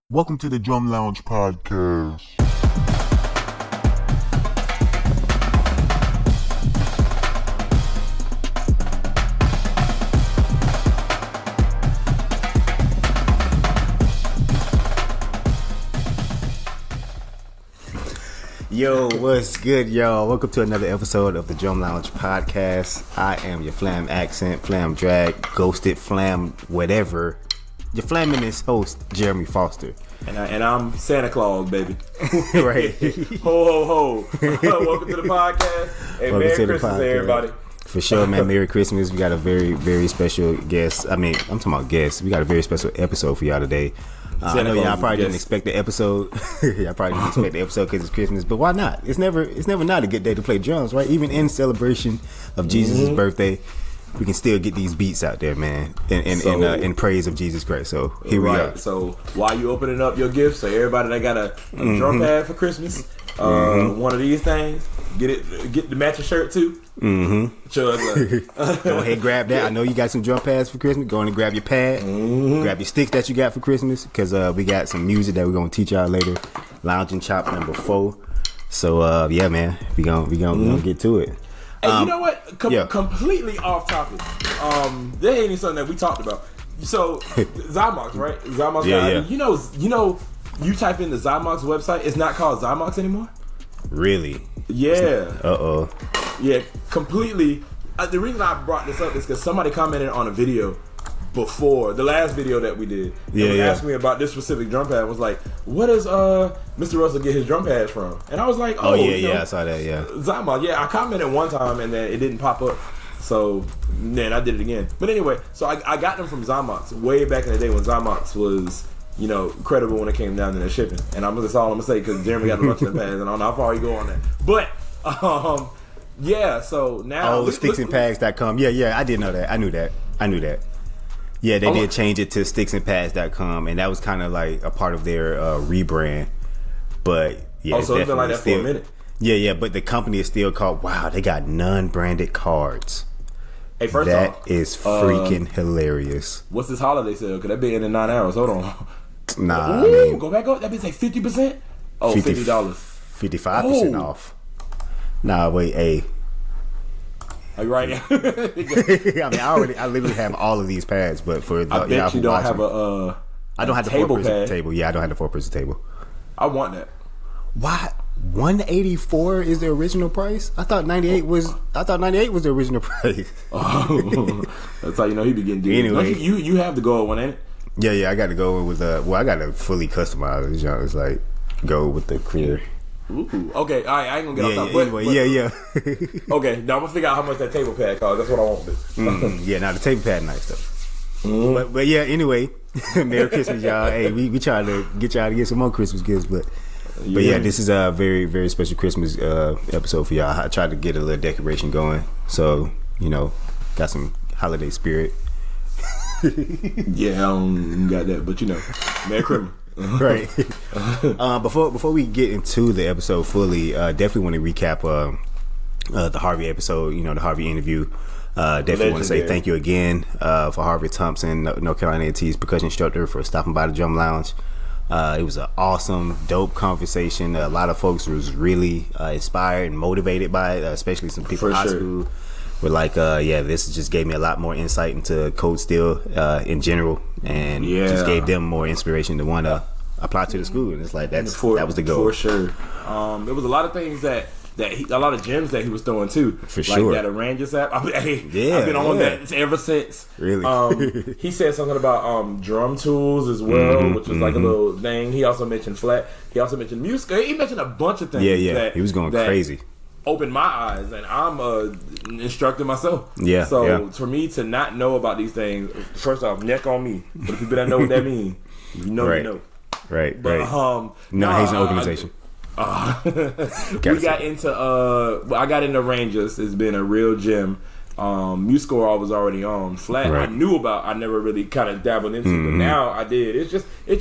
Welcome to the Drum Lounge podcast. Yo, what's good, y'all? Welcome to another episode of the Drum Lounge podcast. I am your flam accent, flam drag, ghosted, flam whatever. Your flaminist host, Jeremie Foster. And I'm Santa Claus, baby. Right. Ho, ho, ho. Welcome to the podcast. Hey, Merry Christmas, everybody. For sure, man. Merry Christmas. We got a very, very special guest. I'm talking about guests. We got a very special episode for y'all today. I know y'all probably didn't expect the episode. Y'all probably didn't expect the episode because it's Christmas, but why not? It's never not a good day to play drums, right? Even in celebration of Jesus' birthday, we can still get these beats out there, man, in praise of Jesus Christ. So here we are. So while you opening up your gifts, so everybody that got a drum pad for Christmas, one of these things, get the matching shirt too. Go ahead and grab that. I know you got some drum pads for Christmas. Go on and grab your pad. Grab your sticks that you got for Christmas, because we got some music that we're gonna teach y'all later. Lounge and Chop number 4. So yeah, man, we gonna get to it. Hey, you know what? Completely off topic. There ain't something that we talked about. So Zymox, right? Zymox. Yeah. You know, you type in the Zymox website, it's not called Zymox anymore. Really? Yeah. Yeah, completely. The reason I brought this up is because somebody commented on a video before the last video that we did. Asked me about this specific drum pad. Was like, where does Mr. Russell get his drum pads from? And I was like, I saw that. Yeah, Zymox. Yeah, I commented one time and then it didn't pop up. So then I did it again. But anyway, so I got them from Zymox way back in the day when Zymox was, credible when it came down to their shipping. And that's all I'm gonna say, because Jeremy got a bunch of the pads and I don't know how far you go on that. But yeah, so now sticksandpads.com. Yeah, I did know that. I knew that. Yeah, they did change it to sticksandpads.com, and that was kind of like a part of their rebrand. But yeah, so it's been like that for a minute. Yeah, but the company is still called. Wow, they got non-branded cards. Hey, first that off, is freaking hilarious. What's this holiday sale? Could that be in 9 hours? Hold on. Nah, go back up. That means like 50%. Oh, $50. 55% off. Nah, wait, hey. Are you right? I literally have all of these pads, but for I bet you don't have I don't have the 4-person table. Yeah, I don't have the 4-person table. I want that. What? $184 is the original price? I thought 98 was the original price. Oh, that's how you know he be getting deals. Anyway, you have the gold one, ain't it? Yeah, I got to go with I got to fully customize it. It's like go with the clear. Ooh, okay, all right, I ain't gonna get off top. Anyway, yeah. Okay, now I'm gonna figure out how much that table pad costs. That's what I want. Yeah, now the table pad nice though. But yeah, anyway, Merry Christmas, y'all. Hey, we trying to get y'all to get some more Christmas gifts, but yeah, this is a very, very special Christmas episode for y'all. I tried to get a little decoration going, so got some holiday spirit. Yeah, I don't got that, but Merry Christmas. Right. Before we get into the episode fully, definitely want to recap the Harvey episode. The Harvey interview. Definitely want to say thank you again for Harvey Thompson, North Carolina A&T's percussion instructor, for stopping by the Drum Lounge. It was an awesome, dope conversation. A lot of folks was really inspired and motivated by it, especially some people in high school. Were like, this just gave me a lot more insight into Code Steel in general, and just gave them more inspiration to want to apply to the school. And it's like that was the goal for sure. There was a lot of things that a lot of gems that he was throwing too, for sure. Like that Arranges app. I've been on that ever since. Really, he said something about drum tools as well, which was like a little thing. He also mentioned flat. He also mentioned music. He mentioned a bunch of things. Yeah. He was going crazy. Opened my eyes, and I'm an instructor myself. Yeah. So for me to not know about these things, first off, neck on me. But the people that know what that means, you know. Right. But he's an organization. We got into I got into Rangers. It's been a real gem. Musical I was already on. Flat I knew about. I never really kind of dabbled into, but now I did. It's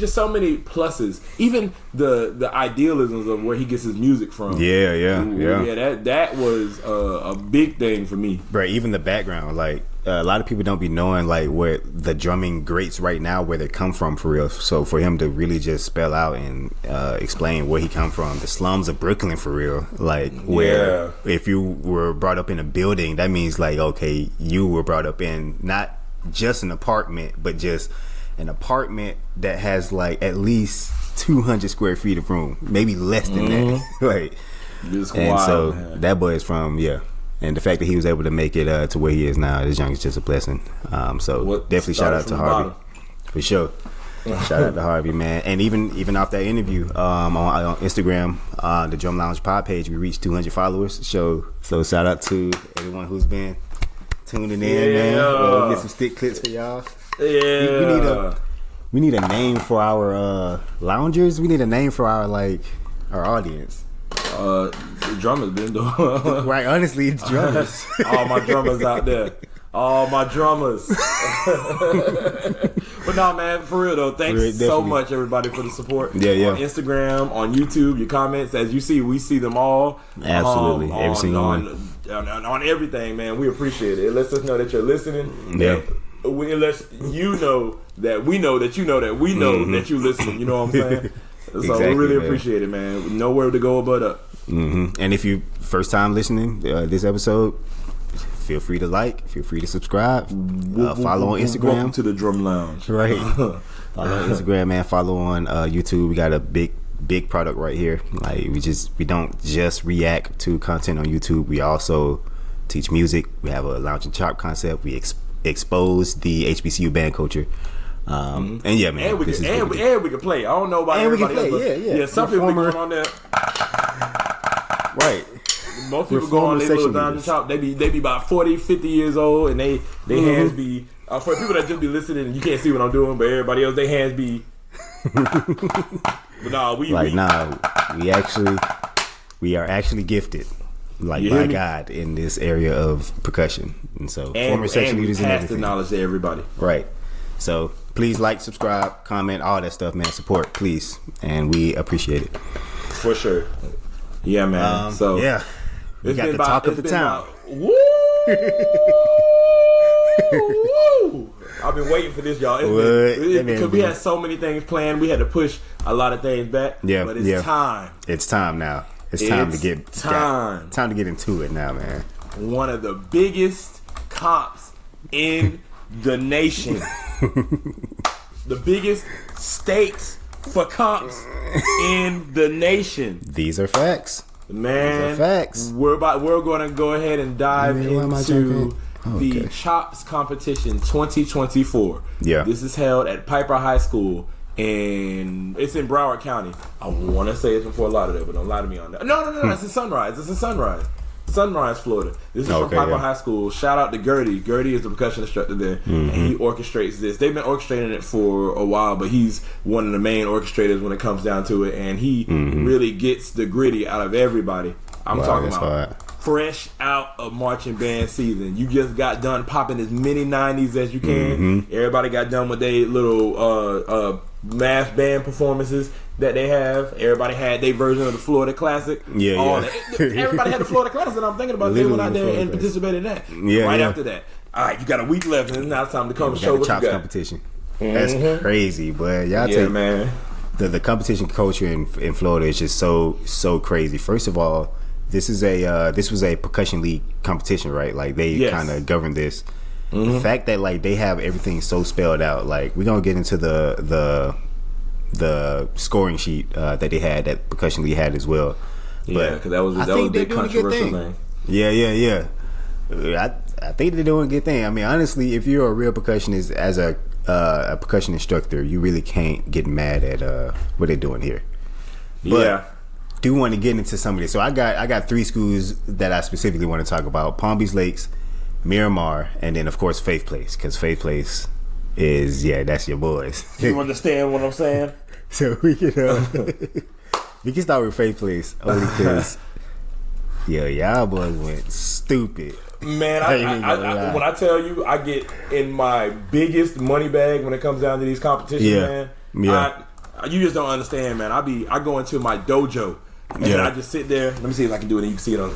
just so many pluses. Even the idealisms of where he gets his music from. Yeah. That was a big thing for me. Right. Even the background, like a lot of people don't be knowing like where the drumming greats right now, where they come from for real. So for him to really just spell out and explain where he come from, the slums of Brooklyn for real, like where if you were brought up in a building, that means like, okay, you were brought up in not just an apartment, but just an apartment that has like at least 200 square feet of room, maybe less than that. Like, Just and wild, so man. that boy is from and the fact that he was able to make it to where he is now, this young is just a blessing. So definitely shout out to Harvey for sure. Shout out to Harvey, man. And even off that interview on Instagram, the Drum Lounge pod page, we reached 200 followers. So shout out to everyone who's been tuning in, man. We'll get some stick clips for y'all. Yeah. We need a name for our loungers. We need a name for our audience. The drummers been doing. Right, honestly, it's drummers. All my drummers out there. All my drummers. But no, man, for real though, thanks so much everybody for the support. Yeah. On Instagram, on YouTube, your comments, as you see, we see them all. Absolutely, every single one. On everything, man. We appreciate it. It lets us know that you're listening. Yeah. It lets you know that we know that you know that we know that you're listening. You know what I'm saying? So Exactly, we really man. appreciate it, man. Nowhere to go but up. And if you first time listening this episode, feel free to feel free to subscribe, follow on Instagram. Welcome to the Drum Lounge. Right. Follow on Instagram, man. Follow on YouTube. We got a big product right here. Like we don't just react to content on YouTube. We also teach music. We have a lounge and chop concept. We expose the HBCU band culture. And yeah, man. And we can play. I don't know about everybody else. Yeah. Some people be going on there. Right. Most people go on their little lounge and chop. They be about 40, 50 years old, and they hands be for people that just be listening and you can't see what I'm doing, but everybody else, their hands be. But nah, we are actually gifted, like by God, in this area of percussion, and so former section leaders and everything. The knowledge to everybody, right? So please subscribe, comment, all that stuff, man. Support, please, and we appreciate it for sure. Yeah, man. So yeah, we got the talk of the town. Woo! I've been waiting for this, y'all. Because we had so many things planned, we had to push a lot of things back. Yeah, but it's time. It's time now. It's time to get into it now, man. One of the biggest comps in the nation, the biggest stakes for comps in the nation. These are facts, man. These are facts. We're going to go ahead and dive into the Chops competition 2024. Yeah, this is held at Piper High School, and it's in Broward County. I want to say it's in Fort Lauderdale, but don't lie to me on that. No. It's in Sunrise. Sunrise, Florida. This is from Piper High School. Shout out to Gertie. Gertie is the percussion instructor there, and he orchestrates this. They've been orchestrating it for a while, but he's one of the main orchestrators when it comes down to it, and he really gets the gritty out of everybody. I'm talking about fresh out of marching band season. You just got done popping as many 90s as you can. Everybody got done with their little mass band performances that they have. Everybody had their version of the Florida Classic. Everybody had the Florida Classic, and I'm thinking about they went out there and participated in that. After that, all right, you got a week left, and now it's time to come show what you got. Competition. That's crazy, boy. Y'all man. The competition culture in Florida is just so crazy. First of all, this was a percussion league competition, right? Like they kind of govern this. The fact that they have everything so spelled out. Like we're gonna get into the scoring sheet that they had, that percussion league had as well. Yeah, because that was a big controversial thing. Yeah. I think they're doing a good thing. I mean, honestly, if you're a real percussionist as a percussion instructor, you really can't get mad at what they're doing here. But do want to get into some of this. So I got 3 schools that I specifically want to talk about: Palm Beach Lakes, Miramar, and then of course Faith Place, because Faith Place is that's your boys. You understand what I'm saying? So we can start with Faith Place only because y'all boys went stupid. Man, I when I tell you, I get in my biggest money bag when it comes down to these competitions, man. You just don't understand, man. I go into my dojo and I just sit there. Let me see if I can do it and you can see it on.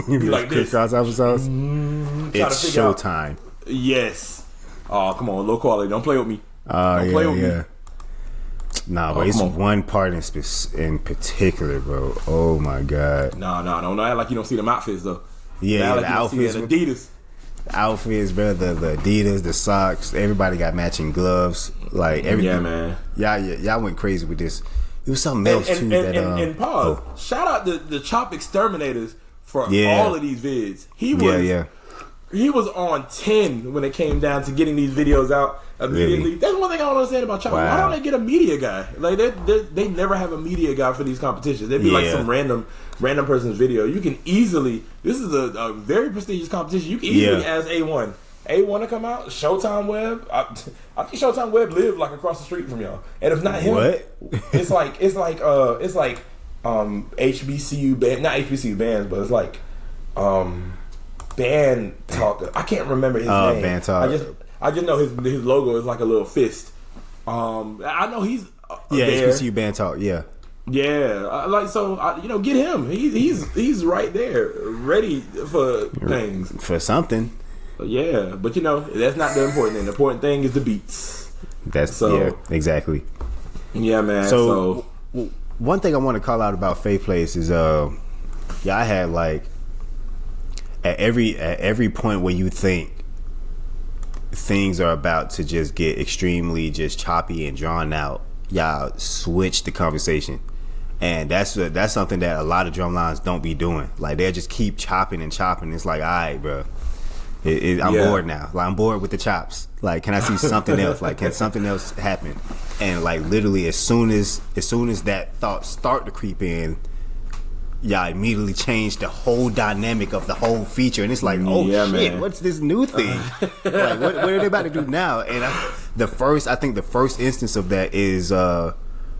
Be like this. Cross episodes. It's showtime. Yes. Oh, come on, low quality. Don't play with me. Don't play with me. Nah, but it's one part in particular, bro. Oh my god. No, don't act like you don't see them outfits though. Yeah, like the outfits, Adidas. Outfits, bro. The Adidas, the socks. Everybody got matching gloves. Like everything. Yeah, man. Y'all went crazy with this. It was something else too. And pause. Shout out the Chop Exterminators for all of these vids. He was on 10 when it came down to getting these videos out immediately. Really? That's one thing I don't understand about Chop. Wow. Why don't they get a media guy? Like they never have a media guy for these competitions. They'd be like some random person's video. You can easily. This is a very prestigious competition. You can easily ask A1 to come out. Showtime Web. I think Showtime Web lived like across the street from y'all. And if not him, it's like HBCU band, not HBCU bands, but it's like band talker. I can't remember his name. Band talker. I just know his logo is like a little fist. I know he's there. HBCU band talk. Yeah. Get him. He's right there, ready for things, for something. Yeah, but that's not the important thing. The important thing is the beats. Exactly. Yeah, man. So one thing I want to call out about Faith Place is I had like at every point where you think things are about to just get extremely just choppy and drawn out, y'all switch the conversation. And that's something that a lot of drum lines don't be doing. Like they'll just keep chopping and chopping. It's like, all right, bro. I'm bored now. Like I'm bored with the chops. Like, can I see something else? Like, can something else happen? And like literally, as soon as that thought start to creep in, y'all immediately change the whole dynamic of the whole feature. And it's like, shit, man. What's this new thing? Like, what are they about to do now? And the first instance of that is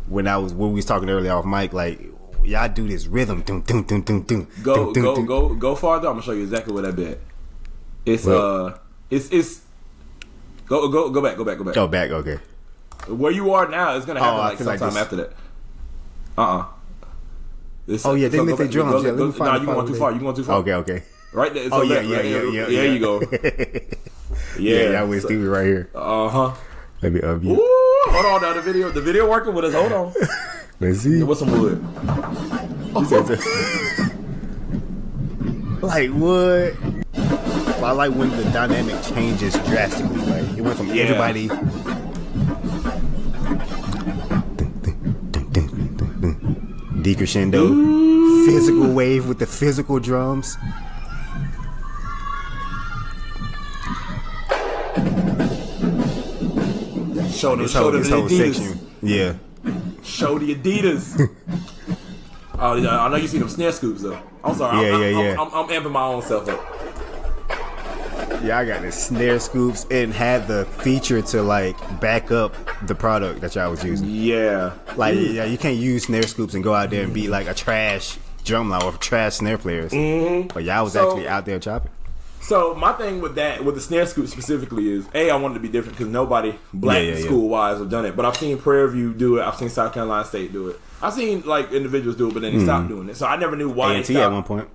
when we was talking earlier off mic. Like, y'all do this rhythm. Dun, dun, dun, dun, dun, go dun, dun, go farther. I'm gonna show you exactly what I bet. It's go back. Go back, okay. Where you are now is gonna happen sometime after that. They lift their drums. You going too far. Okay. Right there. So yeah. There you go. Yeah, went stupid right here. Let me up you. Hold on now. The video working with us. Hold on. Let's see. What's some wood? Like what? I like when the dynamic changes drastically. Like it went from everybody decrescendo, physical wave with the physical drums. Show the Adidas. Section. Yeah. Show the Adidas. I know you see them snare scoops though. I'm sorry. I'm amping my own self up. Yeah, I got the snare scoops and had the feature to like back up the product that y'all was using. Yeah. Like, you can't use snare scoops and go out there and be like a trash drumline or trash snare players. Mm-hmm. But y'all was actually out there chopping. So my thing with the snare scoop specifically is, I wanted to be different because nobody black school wise have done it. But I've seen Prairie View do it. I've seen South Carolina State do it. I've seen like individuals do it, but then they stopped doing it. So I never knew why they stopped. at one point.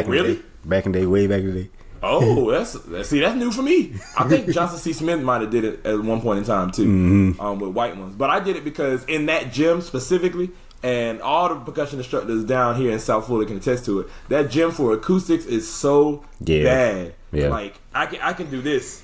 Really? Back in the day, way back in the day. Oh, that's new for me. I think Johnson C. Smith might have did it at one point in time too, with white ones. But I did it because in that gym specifically, and all the percussion instructors down here in South Florida can attest to it. That gym for acoustics is so bad. Yeah. Like I can do this,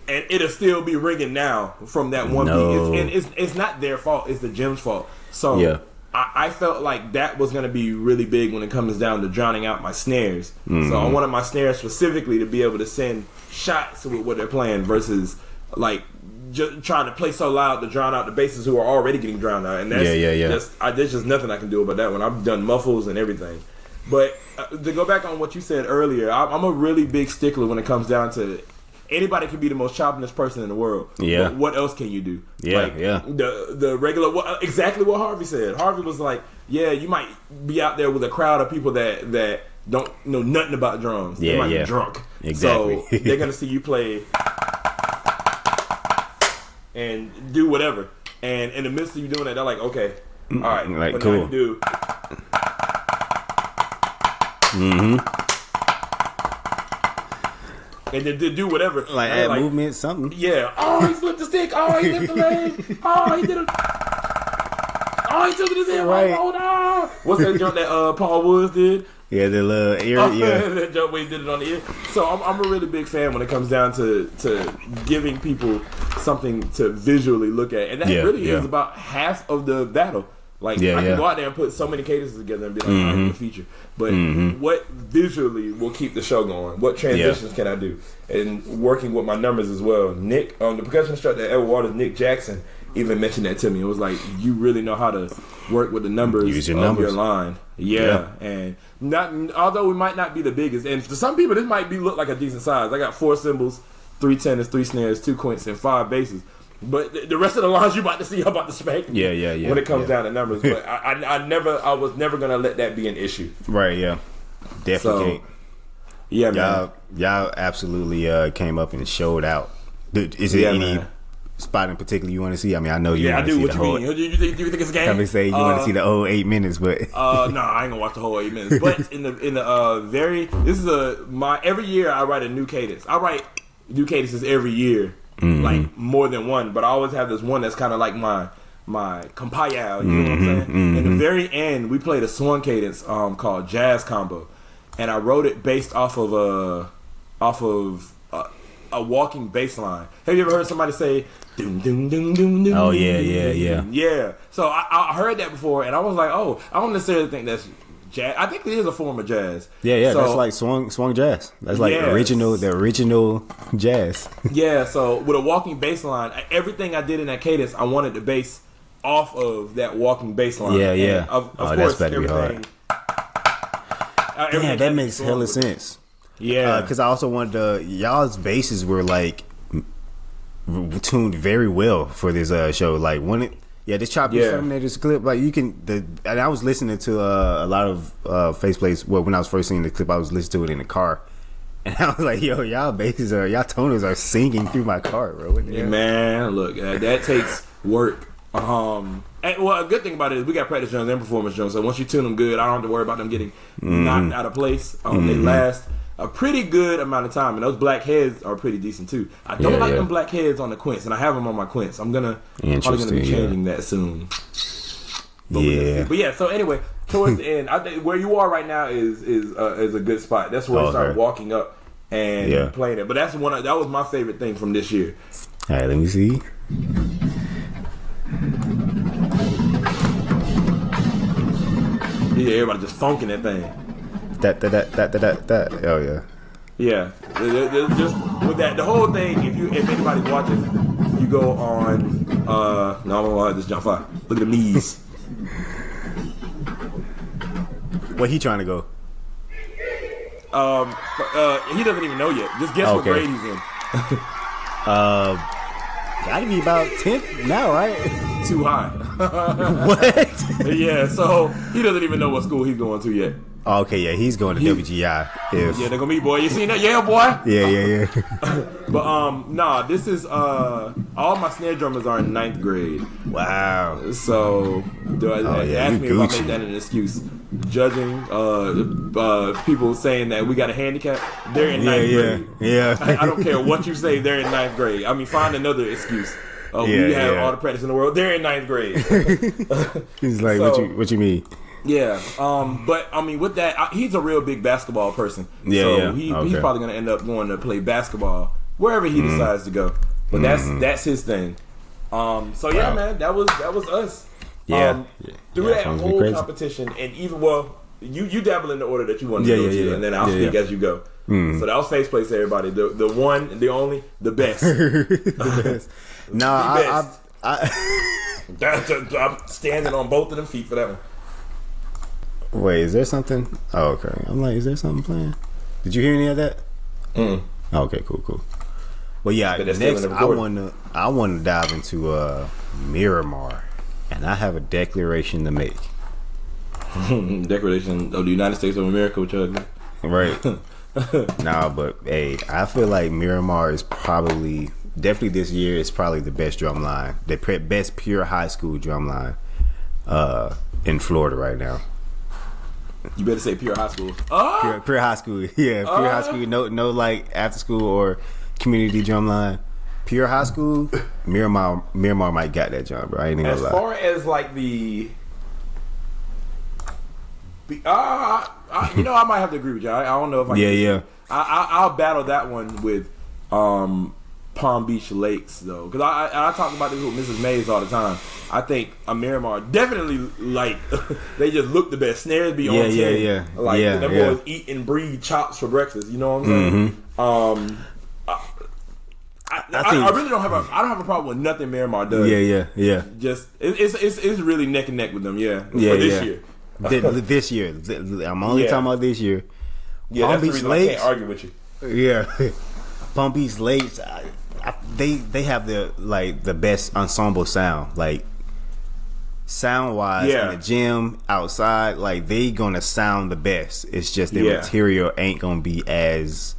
and it'll still be ringing now from that one beat. And it's not their fault. It's the gym's fault. So I felt like that was going to be really big when it comes down to drowning out my snares. So I wanted my snares specifically to be able to send shots with what they're playing versus like just trying to play so loud to drown out the basses who are already getting drowned out. And there's just nothing I can do about that one. I've done muffles and everything. But to go back on what you said earlier, I'm a really big stickler when it comes down to anybody can be the most choppingest person in the world. Yeah. But what else can you do? The regular, exactly what Harvey said. Harvey was like, you might be out there with a crowd of people that don't know nothing about drums. They might be drunk. Exactly. So they're going to see you play and do whatever. And in the midst of you doing that, they're like, okay, all right, like, what cool. can I do? And then do whatever. Like add movement, something. Yeah. Oh, he flipped the stick. Oh, he lifted the leg. Oh, he did it. Oh, he took it his head. Right. Oh, no. What's that jump that Paul Woods did? Yeah, the little ear. Yeah. That jump where he did it on the ear. So I'm a really big fan when it comes down to giving people something to visually look at. And that really is about half of the battle. Like, I can go out there and put so many cadences together and be like, I need a feature. But what visually will keep the show going? What transitions can I do? And working with my numbers as well. Nick, the percussion instructor at Edward Waters, Nick Jackson, even mentioned that to me. It was like, you really know how to work with the numbers of your line. Yeah. And although we might not be the biggest, and to some people this might look like a decent size. I got 4 cymbals, 3 tenors, 3 snares, 2 quints, and 5 basses. But the rest of the lines you about to see, I'm about to spank. Yeah. When it comes down to numbers, but I was never gonna let that be an issue. Right. Yeah. Definitely. So, yeah, man. Y'all absolutely came up and showed out. Is there any spot in particular you want to see? I mean, I know you. Yeah, I do. See What you mean? Do you think it's a game? I'm gonna say you want to see the whole 8 minutes, but no, I ain't gonna watch the whole 8 minutes. But in the my every year I write a new cadence. I write new cadences every year. Like more than one, but I always have this one that's kind of like my compile. You know what I'm saying? In the very end, we played a swung cadence called Jazz Combo, and I wrote it based off of a walking bass line. Have you ever heard somebody say doom doom doom doom doom? Oh yeah. So I heard that before, and I was like, oh, I don't necessarily think that's jazz. I think it is a form of jazz. Yeah. So, that's like swung jazz. That's like the original jazz. Yeah. So with a walking bass line, everything I did in that cadence, I wanted to base off of that walking bass line. Yeah. And of course, that's better to be hard. Yeah, that makes hella sense. Yeah, because I also wanted y'all's basses were like tuned very well for this show. Like this Choppy Terminator's clip, like you can. And I was listening to a lot of Faith Place. Well, when I was first seeing the clip, I was listening to it in the car, and I was like, "Yo, y'all toners are singing through my car, bro." Yeah, man, look, that takes work. And, well, a good thing about it is we got practice drums and performance drums. So once you tune them good, I don't have to worry about them getting knocked out of place. They last a pretty good amount of time, and those black heads are pretty decent too. I don't like them black heads on the quints, and I have them on my quints. I'm probably gonna be changing that soon. But yeah. So anyway, towards the end, I think where you are right now is a good spot. That's where I start walking up and playing it. But that was my favorite thing from this year. All right, let me see. Yeah, everybody just funking that thing. That. Oh yeah. Yeah, just with that, the whole thing. If anybody's watching, you go on. No, I'm gonna just jump fly. Look at the knees. Where he trying to go? He doesn't even know yet. Just guess what grade he's in. Gotta be about 10th now, right? Too high. What? Yeah, so he doesn't even know what school he's going to yet. Oh, okay, yeah, he's going to WGI. Yeah, they're gonna be, boy. You seen that? Yeah, boy. Yeah. But this is all my snare drummers are in 9th grade. Wow. So ask me if I make that an excuse. Judging people saying that we got a handicap, they're in 9th grade. Yeah. I don't care what you say, they're in 9th grade. I mean, find another excuse. We have all the practice in the world. They're in 9th grade. He's like, what you mean? Yeah, but I mean, with that, he's a real big basketball person. He's probably gonna end up going to play basketball wherever he decides to go. But that's his thing. Man, that was us. Through that whole competition, and even you dabble in the order that you want to go to, and then I'll speak as you go. So that was Faith Place, everybody. The one, the only, the best. I'm standing on both of them feet for that one. Wait, is there something? Oh, okay. I'm like, is there something playing? Did you hear any of that? Oh, okay, cool. Well, yeah. Next, I want to dive into Miramar, and I have a declaration to make. Declaration of the United States of America, which right. Nah, but hey, I feel like Miramar is definitely this year is probably the best drum line, the best pure high school drum line in Florida right now. You better say pure high school. Pure high school. Yeah, pure high school. No, like after school or community drumline. Pure high school. Miramar might got that job, bro. I ain't even gonna lie. As far as like the I might have to agree with you. I don't know if I can. Yeah. I'll battle that one with Palm Beach Lakes though, because I talk about this with Mrs. Mays all the time. I think Miramar definitely like they just look the best. Snares be on 10. Yeah. Like them boys eat and breathe chops for breakfast. You know what I'm saying? I really don't have a problem with nothing Miramar does. Yeah. Just it's really neck and neck with them. Yeah. This year. This year. I'm only talking about this year. Yeah, Palm that's Beach the reason Lakes, I can't argue with you. Yeah. Palm Beach Lakes, they have the best ensemble sound, like sound wise in the gym, outside, like they gonna sound the best. It's just the material ain't gonna be as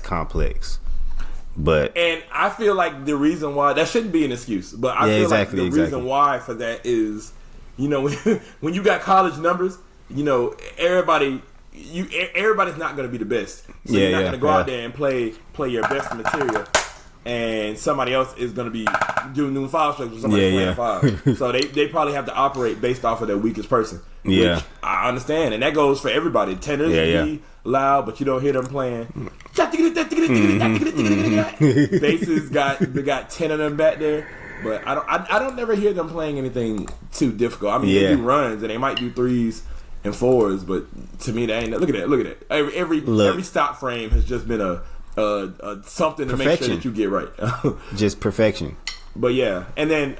complex. And I feel like the reason why that shouldn't be an excuse, but I feel like the reason why for that is, when you got college numbers, everybody's not going to be the best. So you're not going to go out there and play your best material, and somebody else is going to be doing new file structures. Somebody playing five. So they probably have to operate based off of their weakest person. Yeah, which I understand, and that goes for everybody. Tenors be loud, but you don't hear them playing. Basses got 10 of them back there. But I don't never hear them playing anything too difficult. I mean, they do runs and they might do 3s and 4s, but to me, that ain't. Look at that. Every stop frame has just been a something to make sure that you get right. Just perfection. But yeah, and then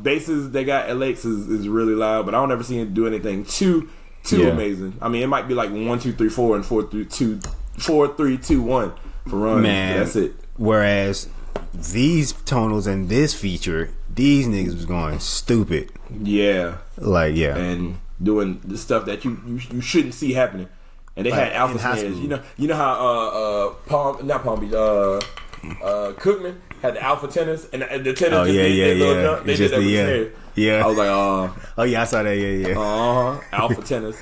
basses they got at Lakes is really loud, but I don't ever see him do anything too amazing. I mean, it might be like 1, 2, 3, 4, and 4, 3, 2, 4, 3, 2, 1 for runs. Man, that's it. Whereas these tonals and this feature, these niggas was going stupid. Yeah. And doing the stuff that you shouldn't see happening. And they had alpha snares. You know how Palm Beach, Cookman had the alpha tenors and the tenors they did that with snares. Yeah. I was like, oh yeah, I saw that. Yeah. Alpha tenors.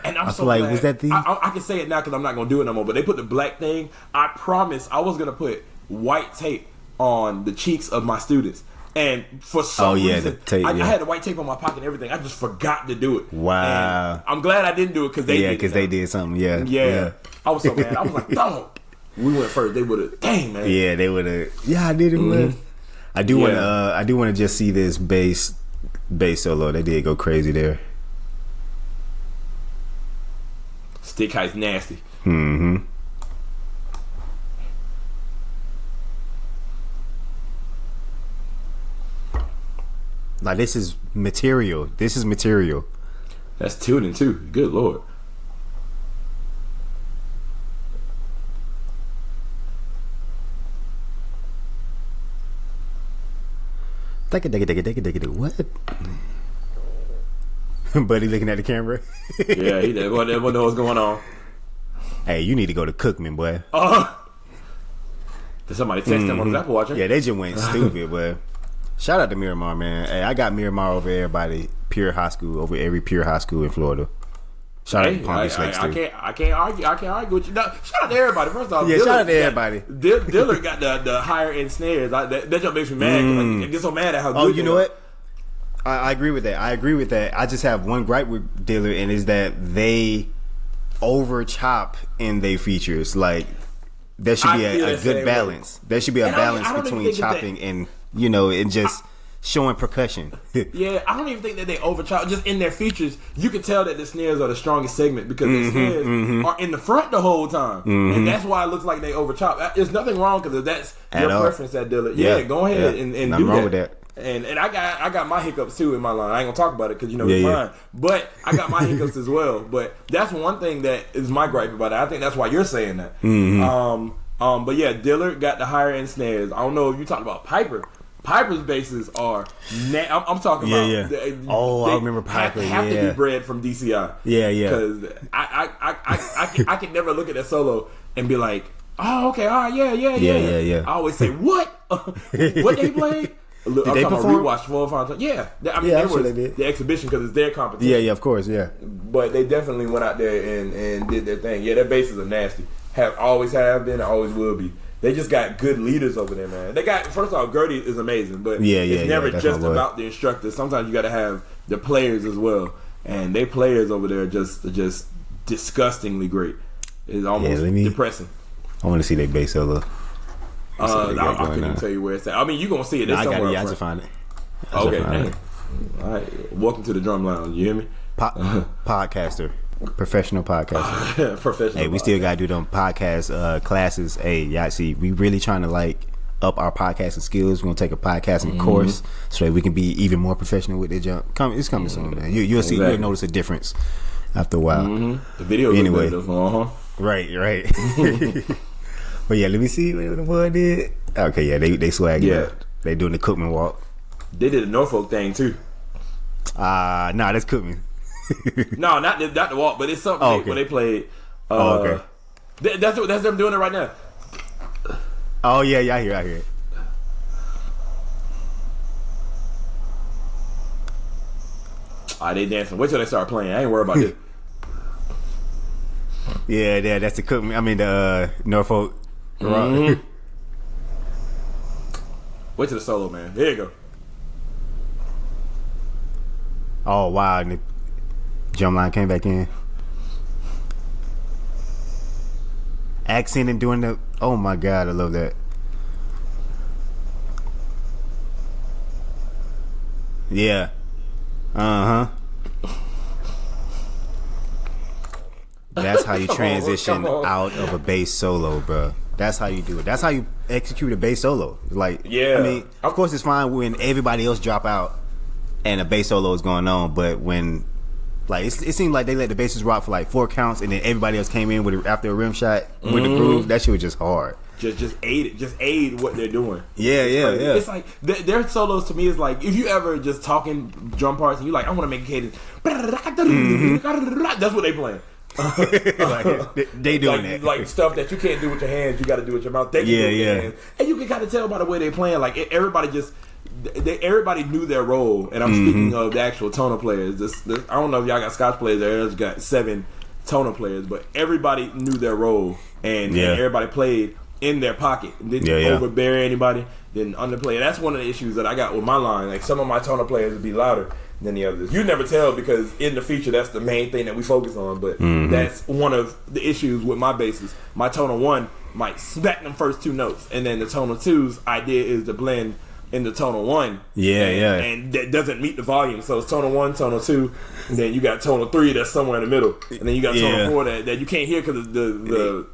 And I'm so like, glad. was that the? I can say it now because I'm not gonna do it no more. But they put the black thing. I promise I was gonna put white tape on the cheeks of my students, and for some reason, the tape, I had the white tape on my pocket and everything. I just forgot to do it. Wow. And I'm glad I didn't do it because they did something. Yeah. I was so mad. I was like, dog. We went first. They would have. Dang, man. Yeah, they would have. Yeah, I did it. Mm-hmm. I do want to. I do want to just see this bass solo. They did go crazy there. Stick height's nasty. Mm-hmm. Like this is material. That's tuning too. Good lord. What? Buddy looking at the camera. Yeah, he didn't know what's going on. Hey, you need to go to Cookman, boy. Did somebody text him on his Apple Watch? Yeah, they just went stupid, boy. Shout out to Miramar, man. Hey, I got Miramar over everybody. Pure high school over every pure high school in Florida. Shout out to Palm Beach Lakes too. I can't argue with you. No, shout out to everybody. First off, shout out to everybody. Dillard got the higher end snares. That just makes me mad. I get so mad at how good. Oh, you know what? I agree with that. I just have one gripe with Dillard, and is that they over chop in their features. Like there should be a good balance. There should be a balance between chopping and and just showing percussion. Yeah, I don't even think that they overchop. Just in their features, you can tell that the snares are the strongest segment because the snares are in the front the whole time, and that's why it looks like they overchop. There's nothing wrong because if that's your preference at Dillard, go ahead and do that. Wrong with that. And I got my hiccups too in my line. I ain't gonna talk about it because it's mine. But I got my hiccups as well. But that's one thing that is my gripe about it. I think that's why you're saying that. But yeah, Dillard got the higher end snares. I don't know if you talk about Piper. Piper's basses are. I'm talking about. I remember Piper. Have to be bred from DCI. Yeah. Because I can never look at that solo and be like, oh, okay, all right, yeah. I always say, what? What they played? Did I'm they talking perform? about rewatch 4 or 5 times. Yeah, I mean, Yeah, they I'm sure was they did. the exhibition because it's their competition. Yeah, of course, yeah. But they definitely went out there and did their thing. Yeah, their bases are nasty. Always have been, always will be. They just got good leaders over there, man. They got, first off, Gertie is amazing, but it's never just about the instructors. Sometimes you got to have the players as well, and they players over there are just disgustingly great. It's almost depressing. I want to see their bass solo. I couldn't even tell you where it's at. I mean, you're gonna see it. I got it. I just find it. Okay, dang. All right, welcome to the Drum Lounge. You hear me? Podcaster. Professional podcaster. Professional. Hey, we still gotta do them podcast classes. Hey, y'all see, we really trying to like up our podcasting skills. We're gonna take a podcasting course so that we can be even more professional with the jump. It's coming soon, man. You'll see. You'll notice a difference after a while. The video. Anyway, right. But yeah, let me see what the boy did. Okay, yeah, they swag. Yeah, they doing the Cookman walk. They did a Norfolk thing too. Nah, that's Cookman. No, not the walk, but it's something where they played. Okay. That's them doing it right now. Oh yeah, I hear it. They dancing. Wait till they start playing. I ain't worried about this. Yeah, that's the Cookman. I mean the Norfolk. Wait till the solo, man. Here you go. Oh wow, and the drumline came back in. Accent and doing the. Oh my god, I love that. Yeah. That's how you transition out of a bass solo, bro. That's how you do it. That's how you execute a bass solo. Like, yeah. I mean, of course, it's fine when everybody else drop out and a bass solo is going on, but when, like, it seemed like they let the basses rock for like 4 counts, and then everybody else came in with after a rim shot with the groove. That shit was just hard. Just aid what they're doing. Yeah. It's like their solos to me is like if you ever just talking drum parts and you like I want to make a cadence. That's what they playing. They doing that like stuff that you can't do with your hands, you got to do with your mouth. They can do with their hands. And you can kind of tell by the way they playing. Like everybody knew their role. And I'm speaking of the actual tonal players. I don't know if y'all got Scotch players. There's got 7 tonal players, but everybody knew their role and everybody played in their pocket. Didn't overbear anybody, didn't underplay. That's one of the issues that I got with my line. Like some of my tonal players would be louder than the others. You never tell because in the feature that's the main thing that we focus on. But that's one of the issues with my basses. My tonal 1 might smack them first 2 notes, and then the tonal 2's idea is to blend in the tonal 1. And that doesn't meet the volume. So it's tonal 1, tonal 2, and then you got tonal 3 that's somewhere in the middle, and then you got tonal 4 that you can't hear because the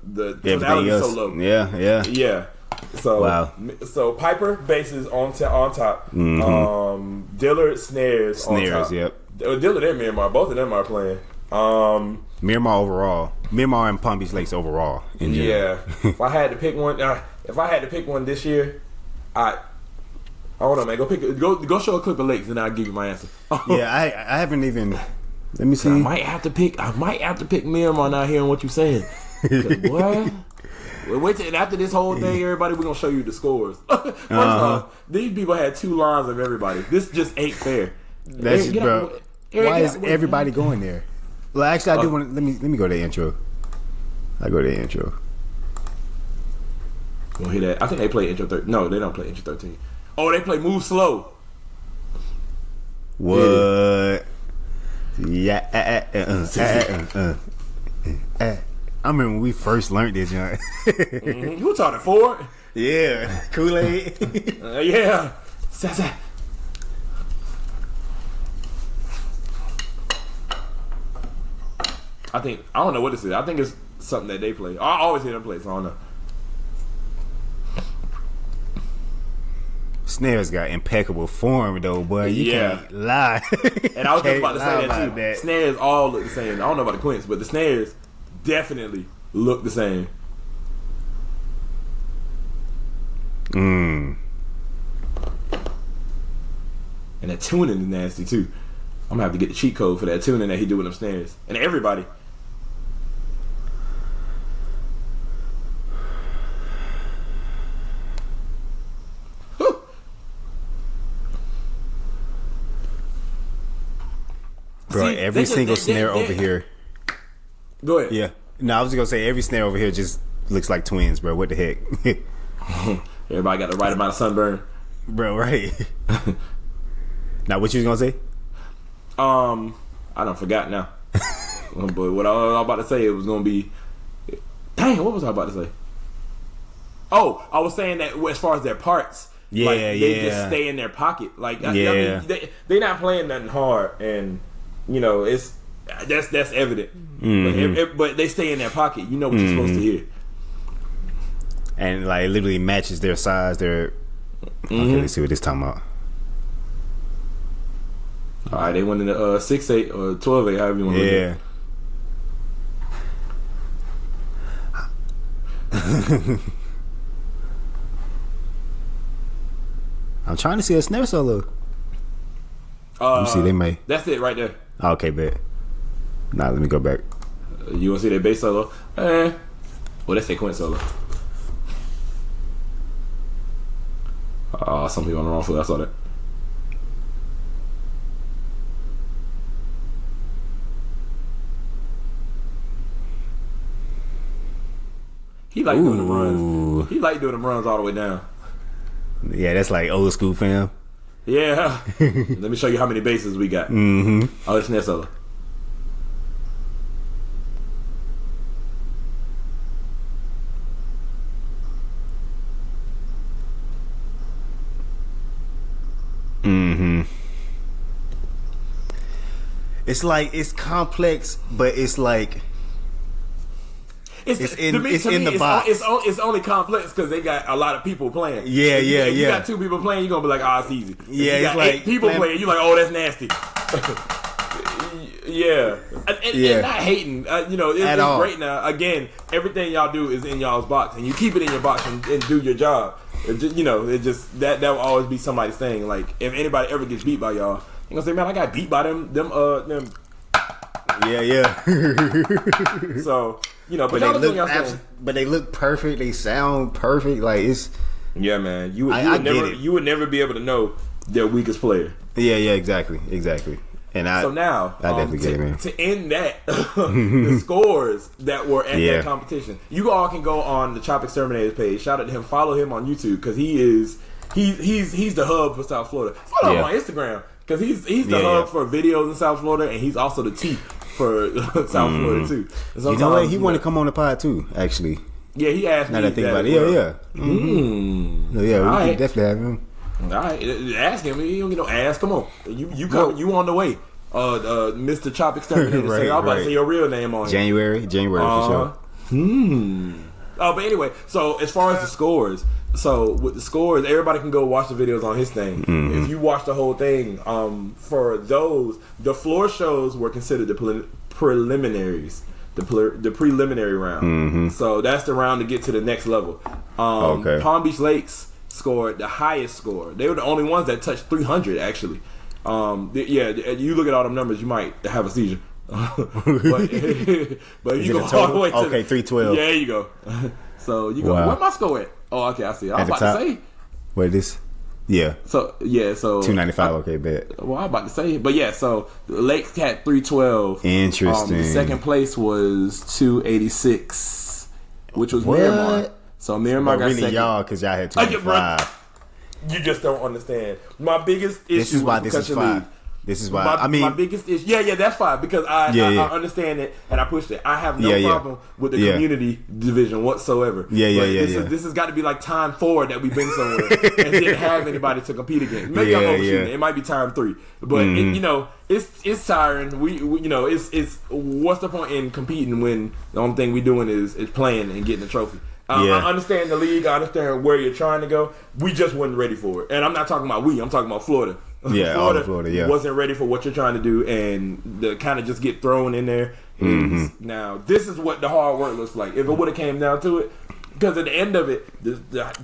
tonality is so low. Yeah. So Piper basses on top. Dillard snares on top. Dillard and Miramar, both of them are playing. Miramar overall, Miramar and Palm Beach Lakes overall. If I had to pick one, this year, hold on, man. Go show a clip of Lakes, and I'll give you my answer. I haven't even. Let me see. I might have to pick Miramar now. Hearing what you're saying, boy. Wait till after this whole thing, everybody. We're gonna show you the scores. First off, these people had 2 lines of everybody. This just ain't fair. That's bro. Why is everybody going there? Well, actually, I do want. Let me go to the intro. I go to the intro. You wanna hear that? I think they play intro 13. No, they don't play intro 13. Oh, they play Move Slow. What? Yeah. I remember when we first learned this, John. You were taught at 4? Yeah. Kool-Aid. Yeah. I don't know what this is. I think it's something that they play. I always hear them play, so I don't know. Snares got impeccable form though, boy. You can't lie. And I was just about to say that too. Snares all look the same. I don't know about the quints, but the snares definitely look the same. And that tuning is nasty too. I'm gonna have to get the cheat code for that tuning that he do with them snares. And everybody. Bro, every single snare over here. Go ahead. Yeah. No, I was gonna say every snare over here just looks like twins, bro. What the heck? Everybody got the right amount of sunburn. Bro, right. Now, what you was gonna say? I don't forgot now. But what I was about to say, it was gonna be. Dang, what was I about to say? Oh, I was saying that as far as their parts, they just stay in their pocket. Like, I mean, they not playing nothing hard, and it's that's evident. But they stay in their pocket. You know what you're supposed to hear, and like it literally matches their size. Okay, let's see what this talking about. All right, they went in the 6/8 or 12/8, however you want to look at it. I'm trying to see a snare solo. Let me see, they may. That's it right there. Okay, bet. Now let me go back. You want to see that bass solo? Well, that's a quint solo. Some people on the wrong foot. I saw that. He like doing the runs. He like doing the runs all the way down. Yeah, that's like old school, fam. Yeah. Let me show you how many basses we got. Oh, it's snare solo. It's like it's complex, but it's like it's in the box. It's only complex because they got a lot of people playing. Yeah. You got 2 people playing, you're gonna be like, oh, it's easy. If yeah, you got it's like 8 people playing, you're like, oh, that's nasty. Yeah, and not hating. It's great now. Again, everything y'all do is in y'all's box, and you keep it in your box and do your job. It just that will always be somebody's thing. Like if anybody ever gets beat by y'all, you gonna say, man, I got beat by them. Yeah. So but they look perfect. They sound perfect. Like it's. Yeah, man. You would never be able to know their weakest player. Yeah, exactly. And so now, I definitely get it, man. To end that, the scores that were at that competition, you all can go on the Chop Exterminators page. Shout out to him. Follow him on YouTube because he's the hub for South Florida. Follow him on Instagram because he's the hub for videos in South Florida, and he's also the T for South Florida too. You know what? He wanted to come on the pod too. Actually, yeah, he asked me. Now that I think about it, we can definitely have him. All right, ask him. He don't get no ass. Come on, you come. You on the way, Mr. Chop Exterminator. I was about to say your real name on January for sure. Oh, but anyway, so as far as the scores, with the scores, everybody can go watch the videos on his thing. If you watch the whole thing, for those, the floor shows were considered the preliminaries. The preliminary round. So that's the round to get to the next level. Palm Beach Lakes scored the highest score. They were the only ones that touched 300 actually. You look at all them numbers, you might have a seizure. but you go all the way to 312. Yeah, there you go. So you go. Wow. Where my score at? Oh, okay, I see. I was about to say. Wait, this. Yeah. So 295. Okay, bet. Well, I was about to say, but yeah. So the Lakes had 312. Interesting. The second place was 286, which was Miramar. So Miramar got really second. Y'all, because y'all had 295. You just don't understand. My biggest issue. This is why this is 5. This is why. My biggest issue. Yeah, that's fine because I understand it and I pushed it. I have no problem with the community division whatsoever. This has got to be like time 4 that we've been somewhere and didn't have anybody to compete against. Maybe I'm overshooting it. It might be time 3, but it's tiring. It's what's the point in competing when the only thing we doing is playing and getting a trophy. I understand the league. I understand where you're trying to go. We just wasn't ready for it. And I'm not talking about I'm talking about Florida. Florida wasn't ready for what you're trying to do, and the kind of just get thrown in there. Now, this is what the hard work looks like. If it would have came down to it, because at the end of it, the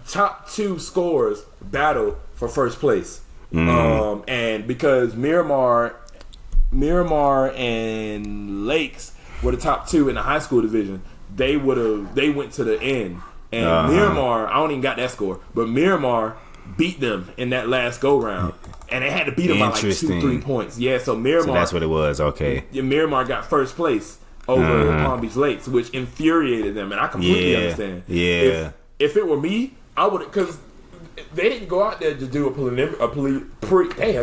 top 2 scores battle for first place. And because Miramar and Lakes were the top 2 in the high school division, they went to the end. And Miramar, I don't even got that score, but Miramar beat them in that last go round, and they had to beat them by like 2-3 points. Yeah, so Miramar. So that's what it was. Okay. Miramar got first place over Palm Beach Lakes, which infuriated them, and I completely understand. Yeah. If it were me, I would, because they didn't go out there to do I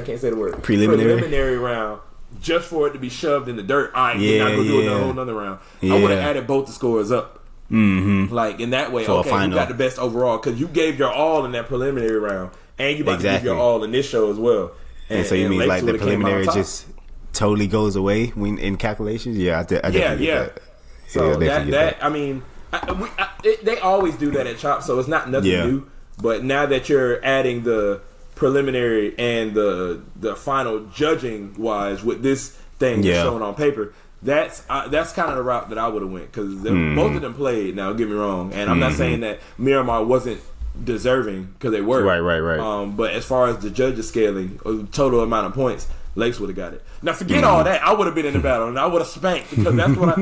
can't say the word. Preliminary round just for it to be shoved in the dirt. All right, we're not gonna do a whole another round. I would have added both the scores up. Like in that way, for okay, you got the best overall because you gave your all in that preliminary round, and you about to give your all in this show as well. And so you mean like the preliminary just totally goes away when in calculations? Yeah, I definitely get that. So that I mean, they always do that at CHOP, so it's not nothing new. But now that you're adding the preliminary and the final judging wise with this thing that's shown on paper. That's kind of the route that I would have went because both of them played. Now, don't get me wrong, and I'm not saying that Miramar wasn't deserving because they were. Right. But as far as the judges scaling, total amount of points, Lakes would have got it. Now, forget all that. I would have been in the battle and I would have spanked because that's what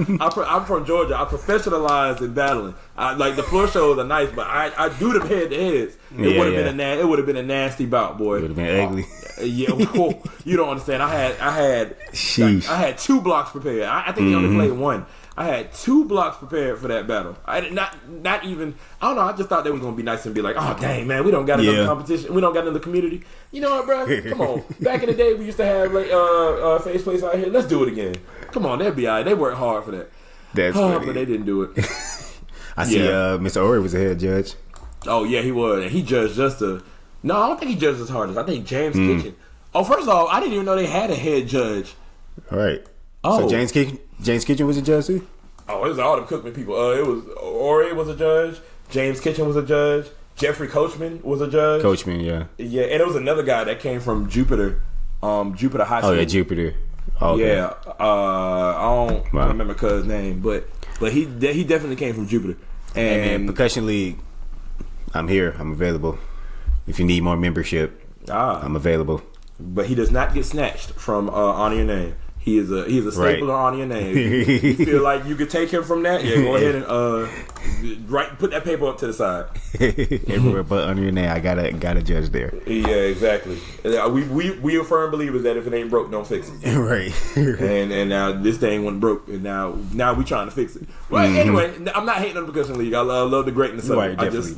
I'm from Georgia. I professionalized in battling. Like the floor shows are nice, but I do them head to heads. It would have been a nasty bout, boy. It would have been ugly. You don't understand. I had 2 blocks prepared. I think they only played 1. I had 2 blocks prepared for that battle. I did not even. I don't know. I just thought they were gonna be nice and be like, "Oh dang, man, we don't got another competition. We don't got another community." You know what, bro? Come on. Back in the day, we used to have like Faith Place out here. Let's do it again. Come on, they'd be alright. They worked hard for that. That's funny. But they didn't do it. I see. Mr. Ori was a head judge. Oh yeah, he was, and he judged No, I don't think he judged as hard as I think James Kitchen. Oh, first of all, I didn't even know they had a head judge. All right. Oh, so James Kitchen was a judge too? Oh, it was all them Cookman people. It was Ori was a judge. James Kitchen was a judge. Jeffrey Coachman was a judge. Coachman, yeah. Yeah, and there was another guy that came from Jupiter, Jupiter High School. Oh yeah, Jupiter. Oh, okay. Yeah, I don't remember cuz name, but he definitely came from Jupiter. And hey man, Percussion League, I'm here. I'm available. If you need more membership, I'm available. But he does not get snatched from Honor Your Name. He's a staple of Honor Your Name. You feel like you could take him from that? Yeah, go ahead and put that paper up to the side. Everywhere but Honor Your Name, I got a judge there. Yeah, exactly. We are firm believers that if it ain't broke, don't fix it. Right. and now this thing went broke, and now we trying to fix it. Well, anyway, I'm not hating on the Percussion League. I love the greatness of it. I just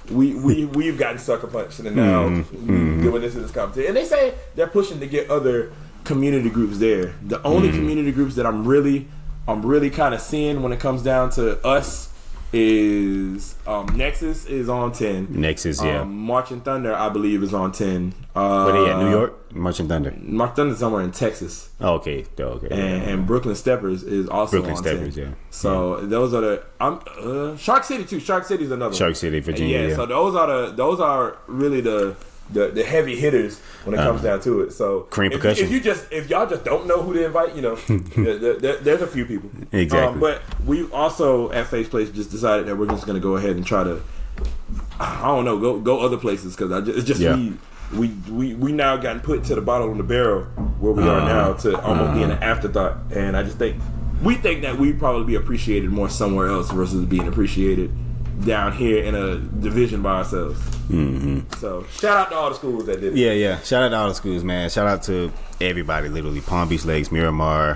we've gotten sucker punched, and now we're doing this competition. And they say they're pushing to get other community groups there. The only community groups that I'm really kind of seeing when it comes down to us is Nexus is on 10. Nexus, yeah. Marching Thunder, I believe, is on 10. Where they at? New York? Marching Thunder. Marching Thunder is somewhere in Texas. Oh, okay. And Brooklyn Steppers is also on 10. Yeah. So those are the Shark City too. Shark City is another one. Shark City, Virginia. Yeah. So those are really the heavy hitters when it comes down to it. So Cream Percussion. If y'all just don't know who to invite, there's a few people. Exactly. But we also at Faith Place just decided that we're just going to go ahead and try to, I don't know, go other places because it's just we now gotten put to the bottom of the barrel where we are now to almost being an afterthought, and I just think that we'd probably be appreciated more somewhere else versus being appreciated down here in a division by ourselves. So shout out to all the schools that did it. Yeah. Shout out to all the schools, man. Shout out to everybody, literally. Palm Beach Lakes, Miramar,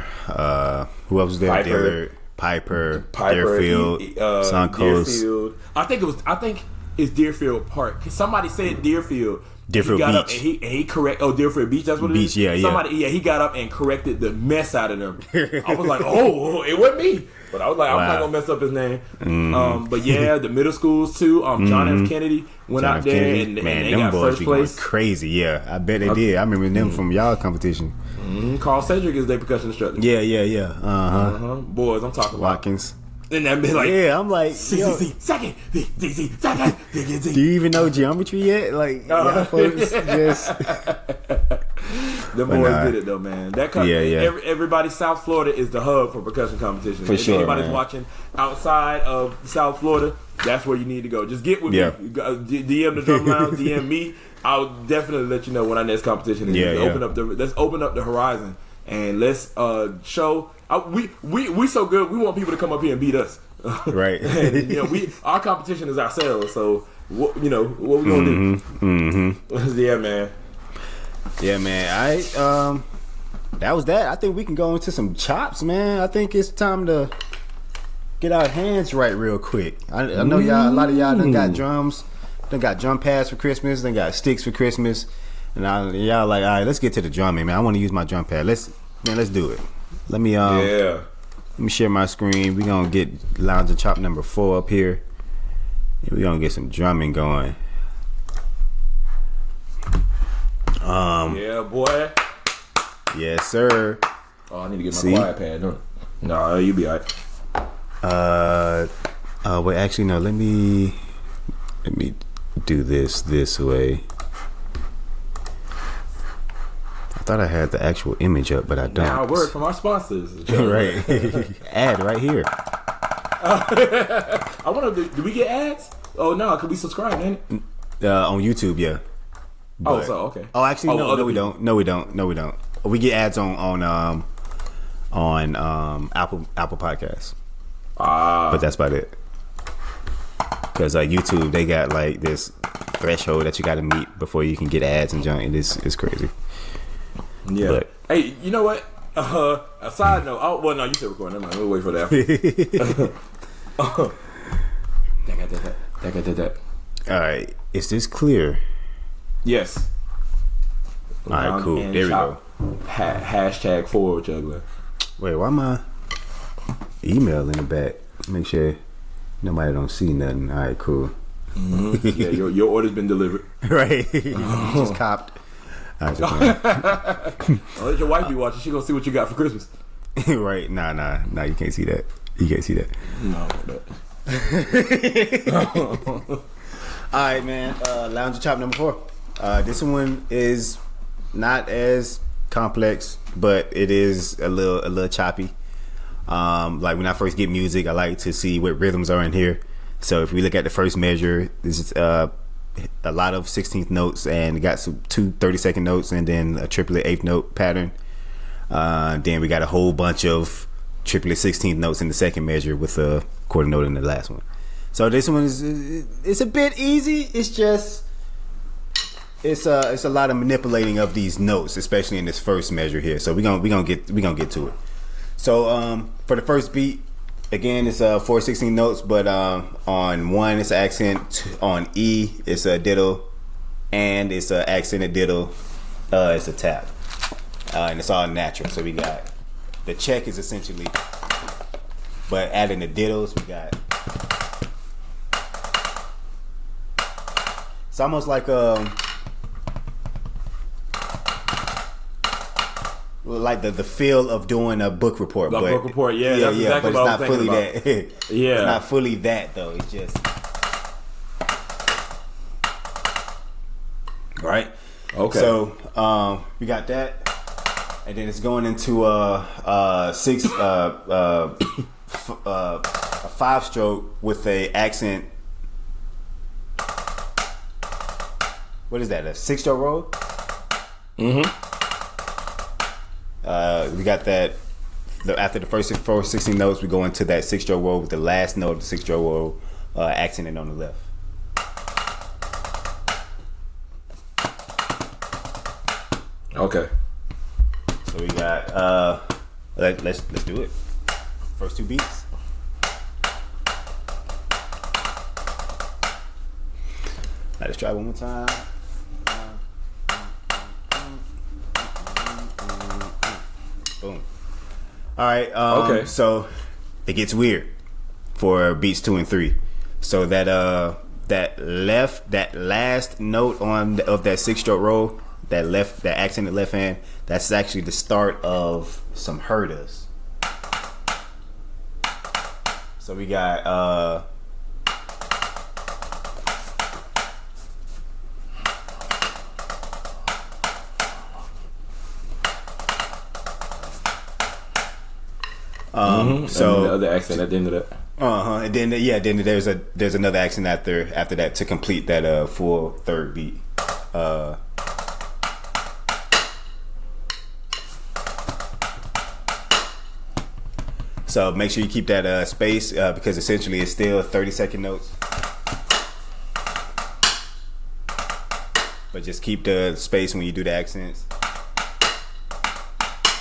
who else was there? Dillard, Piper, Deerfield, Suncoast. Deerfield. I think it's Deerfield Park. Somebody said Deerfield. Deerfield he got Beach. Up and he correct. Oh, Deerfield Beach. That's what it is. Beach, yeah. He got up and corrected the mess out of them. I was like, oh, it wasn't me. But I was like, I'm not gonna mess up his name. But yeah, the middle schools too. John F. Kennedy went out there and they got first place. Crazy, yeah. I bet they did. I remember them from y'all competition. Carl Cedric is their percussion instructor. Yeah. Boys, I'm talking Watkins. And that be like, I'm like, second. Do you even know geometry yet? Like, folks just. The boys did it though, man. Everybody, South Florida is the hub for percussion competition. If anybody's watching outside of South Florida, that's where you need to go. Just get with me. DM the drumlines, DM me. I'll definitely let you know when our next competition is. Let's open up the horizon and let's show. We so good. We want people to come up here and beat us. Right. And, our competition is ourselves. So what we gonna do? Yeah, man. Yeah, man. That was that. I think we can go into some chops, man. I think it's time to get our hands right real quick. I know y'all. A lot of y'all done got drums, done got drum pads for Christmas, done got sticks for Christmas, and y'all like, all right, let's get to the drumming, man. I want to use my drum pad. Let's do it. Let me Let me share my screen. We gonna get Lounge and Chop number 4 up here, and we gonna get some drumming going. Yeah, boy. Yes, sir. Oh, I need to get my quiet pad. No, you be alright. Wait, actually, no. Let me do this way. I thought I had the actual image up, but I don't. Now, a word from our sponsors. Right. Ad right here. I wonder, do we get ads? Oh, no, could we subscribe, man? On YouTube, yeah. But, okay. Oh, actually, no, we don't. No, we don't. We get ads on Apple Podcasts. But that's about it. Because YouTube, they got like this threshold that you got to meet before you can get ads and junk. It's crazy. Yeah. But, hey, you know what? A side note. Oh, well, no, you said recording. Never mind. We'll wait for that. That. All right. Is this clear? Yes. All right, cool. There we go. Hashtag forward juggler. Wait, why am I email in the back? Make sure nobody don't see nothing. All right, cool. Mm-hmm. Yeah, your order's been delivered. Right. Just copped. Right, I'll let your wife be watching. She gonna see what you got for Christmas. Right. Nah. You can't see that. You can't see that. No. All right, man. Lounge and Chop number 4. This one is not as complex, but it is a little choppy. Like when I first get music, I like to see what rhythms are in here. So if we look at the first measure, this is a lot of 16th notes, and got some 2 30-second notes, and then a triplet 8th note pattern. Then we got a whole bunch of triplet 16th notes in the second measure with a quarter note in the last one. So this one it's a bit easy. It's just it's a lot of manipulating of these notes, especially in this first measure here. So we gonna get to it. So for the first beat, again, it's 4 16 notes, but on 1 it's an accent, on E it's a diddle, and it's an accented diddle, it's a tap, and it's all natural. So we got the check is essentially, but adding the diddles, we got. It's almost like the feel of doing a book report. Book report, yeah. Yeah, that's exactly but what it's I not was fully thinking that. Yeah. It's not fully that, though. It's just... Right? Okay. So, we got that. And then it's going into a 5-stroke with a accent. What is that? A 6-stroke roll? Mm-hmm. We got that. After the first 4 16 notes, we go into that 6-stroke roll with the last note of the 6-stroke roll accented on the left. Okay. So we got. Let's do it. First 2 beats. Let's try one more time. Boom. All right. Okay. So it gets weird for beats 2 and 3. So that last note of that 6-stroke roll, that accented left hand, that's actually the start of some herders. So we got so the other accent at the end of that. And then then there's another accent after that to complete that full third beat. So make sure you keep that space because essentially it's still 30-second notes. But just keep the space when you do the accents.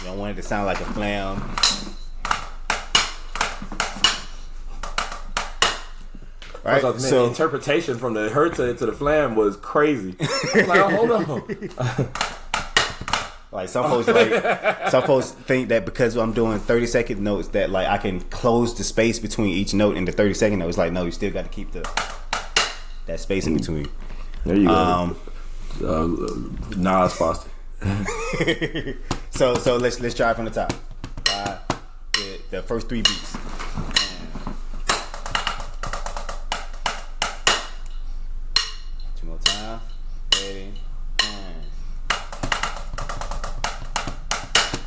You don't want it to sound like a flam. Right. So the interpretation from the her to the flam was crazy. I'm like, oh, hold on. Like some folks think that because I'm doing 30-second notes that like I can close the space between each note and the 30-second note. It's like, no, you still got to keep that space in between. There you go. Nas Foster. So let's try from the top. The first 3 beats. Two more times. Ready.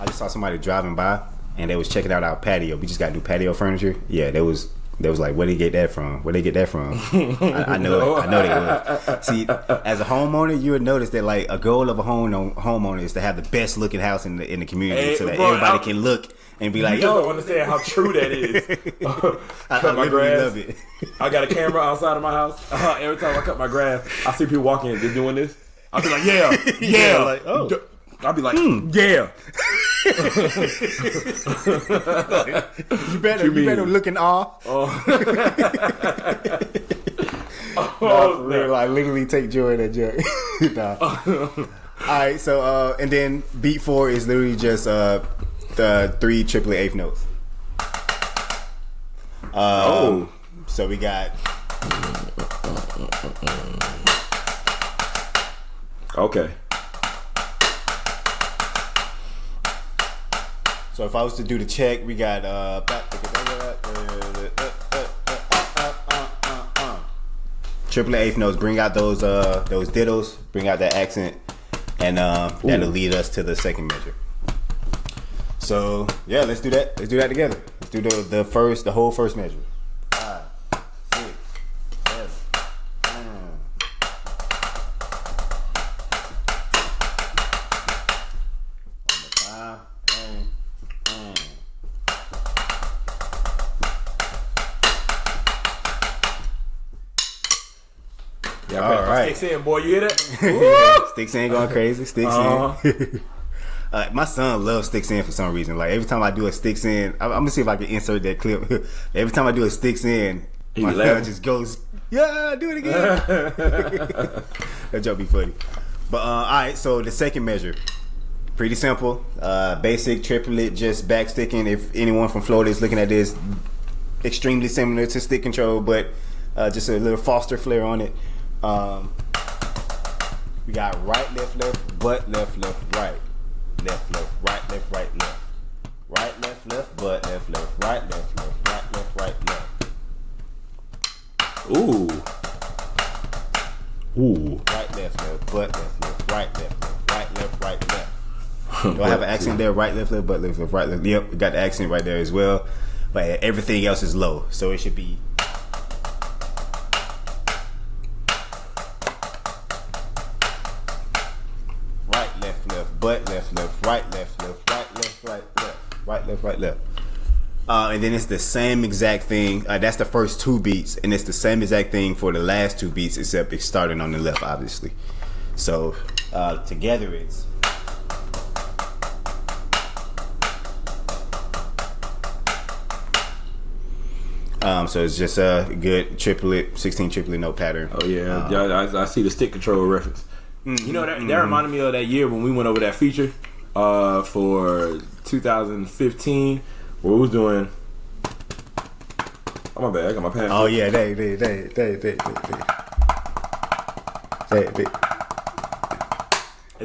I just saw somebody driving by and they was checking out our patio. We just got new patio furniture. Yeah, they was like, where they get that from? Where they get that from? I know they would. See, as a homeowner, you would notice that like a goal of a homeowner is to have the best looking house in the community, so that everybody can look and be like, you don't understand how true that is. I literally love it. I got a camera outside of my house. Every time I cut my grass, I see people walking and just doing this. I'll be like, yeah. Like, oh. I'll be like, yeah. You better look in awe. I literally take joy in that joke. Nah. Alright, so and then beat 4 is literally just the 3 triplet eighth notes. So we got okay. So if I was to do the check, we got triplet eighth notes. Bring out those dittos. Bring out that accent, and that'll lead us to the second measure. So yeah, let's do that. Let's do that together. Let's do the whole first measure. 5, 6, 7, 5. Yeah, all right. Sticks in, boy. You hear that? Sticks in going crazy. Sticks in. My son loves sticks in for some reason. Like every time I do a sticks in, I'm gonna see if I can insert that clip. Every time I do a sticks in, my son just goes, "Yeah, do it again." That joke be funny. But all right, so the second measure, pretty simple, basic triplet, just back sticking. If anyone from Florida is looking at this, extremely similar to stick control, but just a little Foster flair on it. We got right, left, butt, left, right. Left, right, left. Right, left, butt, left, right, right, left. Ooh. Right, left, butt, left, right, left. Do I have an accent there? Right, left, butt, left, right, left. Yep, we got the accent right there as well. But everything else is low, so it should be. Butt, left, right, left. And then it's the same exact thing. That's the first 2 beats, and it's the same exact thing for the last 2 beats, except it's starting on the left, obviously. So together it's. So it's just a good 16 triplet note pattern. Oh yeah, I see the stick control reference. You know, that reminded me of that year when we went over that feature for 2015 where we was doing. Oh my bad, I got my pen. Oh yeah, they. And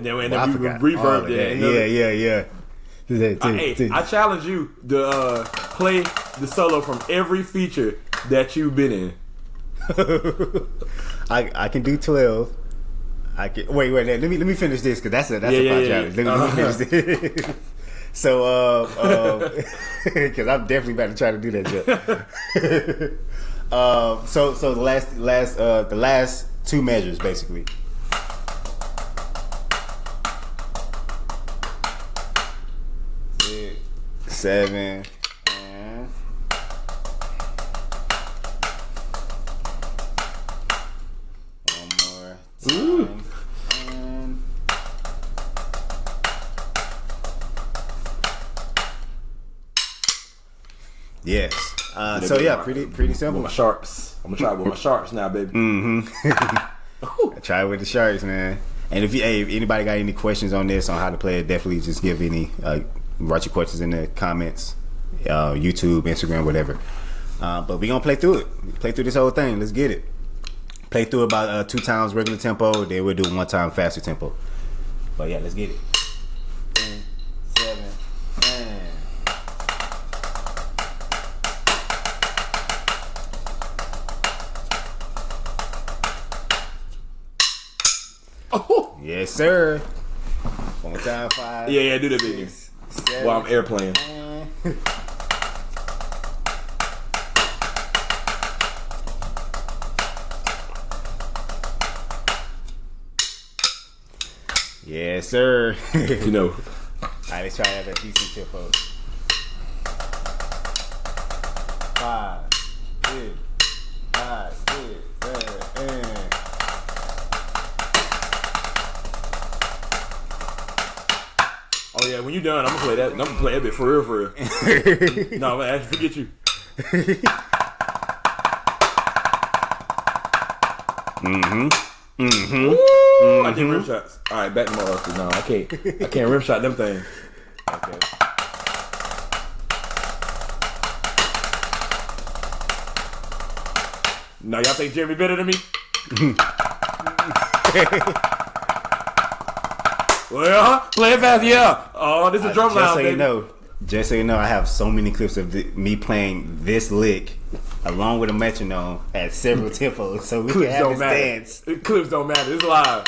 then we reverbed it. Yeah. I challenge you to play the solo from every feature that you've been in. I can do 12. I can wait. Let me finish this because that's a fun challenge. Let me finish this. So, because I'm definitely about to try to do that. So the last 2 measures basically. Six, 7, and Yes. So yeah, pretty simple. With my sharps. I'm gonna try it with my sharps now, baby. I try it with the sharps, man. And if anybody got any questions on this, on how to play it, definitely just give any write your questions in the comments, YouTube, Instagram, whatever. But we gonna play through it. Play through this whole thing. Let's get it. Play through about 2 times regular tempo. Then we'll do 1 time faster tempo. But yeah, let's get it. 10, 7, and. Oh. Yes, sir. 1 time 5. Yeah, do that baby. While I'm airplaying. Yes, sir. You know. Alright, let's try to have a decent tempo. 5, 6, 5, 6, 7, and. Oh yeah, when you done, I'm gonna play that. I'm gonna play that bit for real. No, man, forget you. I did rim shots. All right, back to my office. No, I can't rim shot them things. Okay. Now y'all think Jeremie better than me? Well, play it fast, yeah. Oh, this is a drum line, baby. Just so you know, I have so many clips of me playing this lick along with a metronome at several tempos, so we clips can have this dance. Clips don't matter. It's live.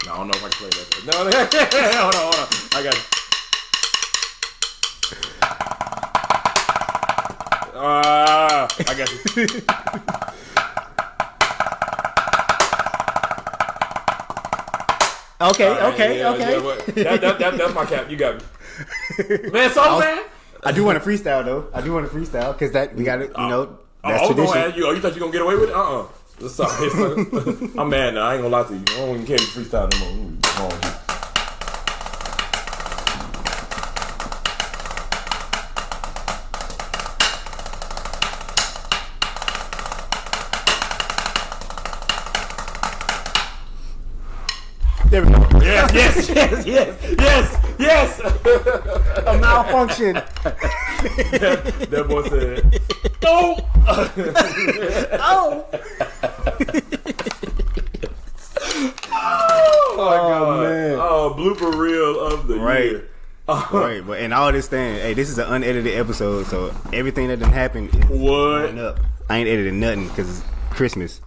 No, I don't know if I can play that. No, hold on. I got it. I got you. Okay. Yeah, that's my cap. You got me, man. So man, I do want to freestyle though. Because that we got to, that's I was tradition. gonna ask you. You thought you gonna get away with it? Sorry, son. I'm mad now. I ain't gonna lie to you. I don't even care if you freestyle no more. Come on. There we go. Yes. A malfunction. That boy said, "Oh, oh." Oh my God, man. Oh, blooper reel of the year." Right, but and all this thing, hey, this is an unedited episode, so everything that done happened is going up. I ain't edited nothing because it's Christmas.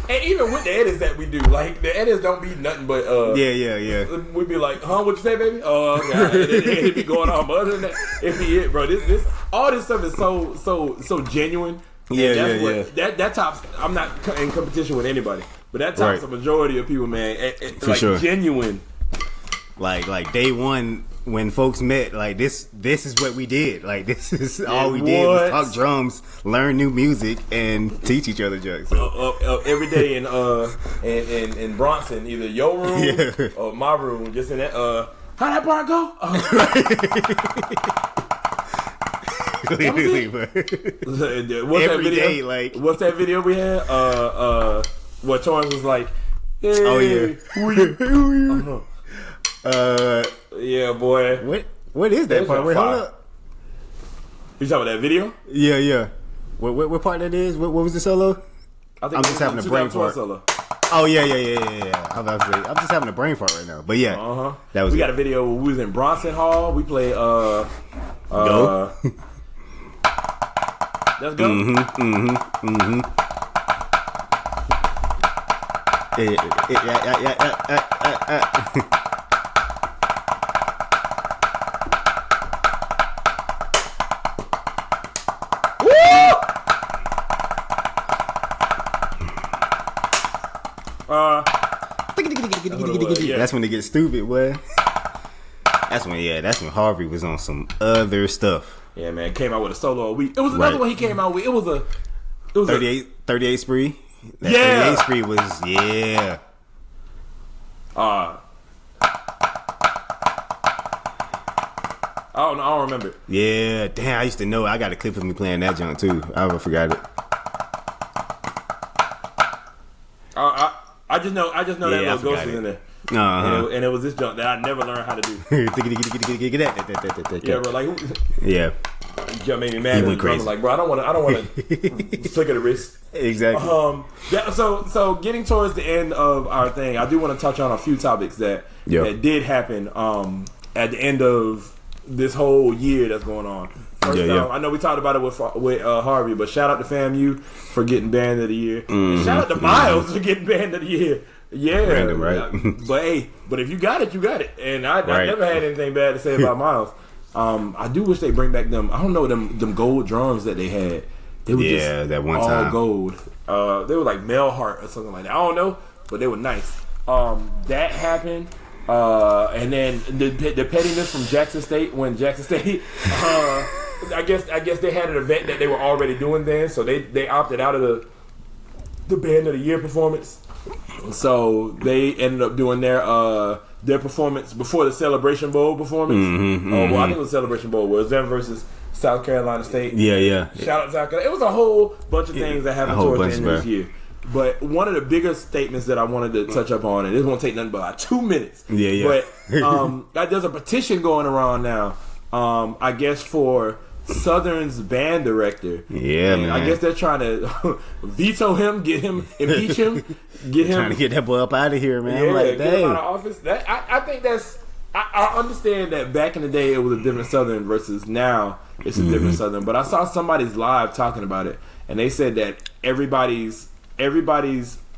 And even with the edits that we do, like the edits don't be nothing but yeah. We be like, what you say, baby? Oh, God, it be going on. But other than that, it be it, bro. This all this stuff is so genuine. Yeah. That tops. I'm not in competition with anybody, but that tops the majority of people, man. For sure. Genuine. Like day one when folks met, like this is what we did. Like this is all we did was talk drums, learn new music, and teach each other jokes. So. Every day in Bronson, either your room or my room, just in that. How'd that part go? Literally, what's that video we had? What Torrance was like, hey, who you? Yeah, boy. What is that part? Wait, hold up. You talking about that video? Yeah. What part that is? What was the solo? I'm just having a brain fart. Solo. Oh yeah. I'm just having a brain fart right now. But yeah, that was. We got a video where we was in Bronson Hall. We played. Go. Let's go. Yeah. That's when it gets stupid, boy. That's when Harvey was on some other stuff. Yeah, man, came out with a solo a week. It was another one he came out with. It was 38 spree. That 38 spree was I don't remember it. Yeah, damn, I used to know. I got a clip of me playing that junk too. I forgot it. I just know that little ghost was in there. And it was this junk that I never learned how to do. Yeah, bro, like yeah. You made me mad. He went crazy. Like, bro, I don't want to flick of the wrist. Exactly. So getting towards the end of our thing, I do want to touch on a few topics that did happen at the end of this whole year that's going on. First, I know we talked about it with Harvey, but shout out to FAMU for getting band of the year. And shout out to Miles for getting band of the year. Yeah, random, right? But if you got it, you got it. And I never had anything bad to say about Miles. I do wish they bring back them. I don't know them gold drums that they had. They were just that one all time gold. They were like Mel Hart or something like that. I don't know, but they were nice. That happened. And then the pettiness from Jackson State when Jackson State, I guess they had an event that they were already doing then, so they opted out of the band of the year performance. So they ended up doing their performance before the Celebration Bowl performance. Well, I think it was Celebration Bowl. Where it was them versus South Carolina State. Yeah. Shout out to South Carolina. It was a whole bunch of things that happened towards the end of this year. But one of the biggest statements that I wanted to touch up on, and this won't take nothing but like 2 minutes. Yeah. But there's a petition going around now, I guess, for Southern's band director. Yeah, and man. I guess they're trying to veto him, impeach him, trying to get that boy up out of here, man. Yeah, like, get him out of office. I think that's. I understand that back in the day it was a different Southern versus now it's a different Southern. But I saw somebody's live talking about it, and they said that everybody's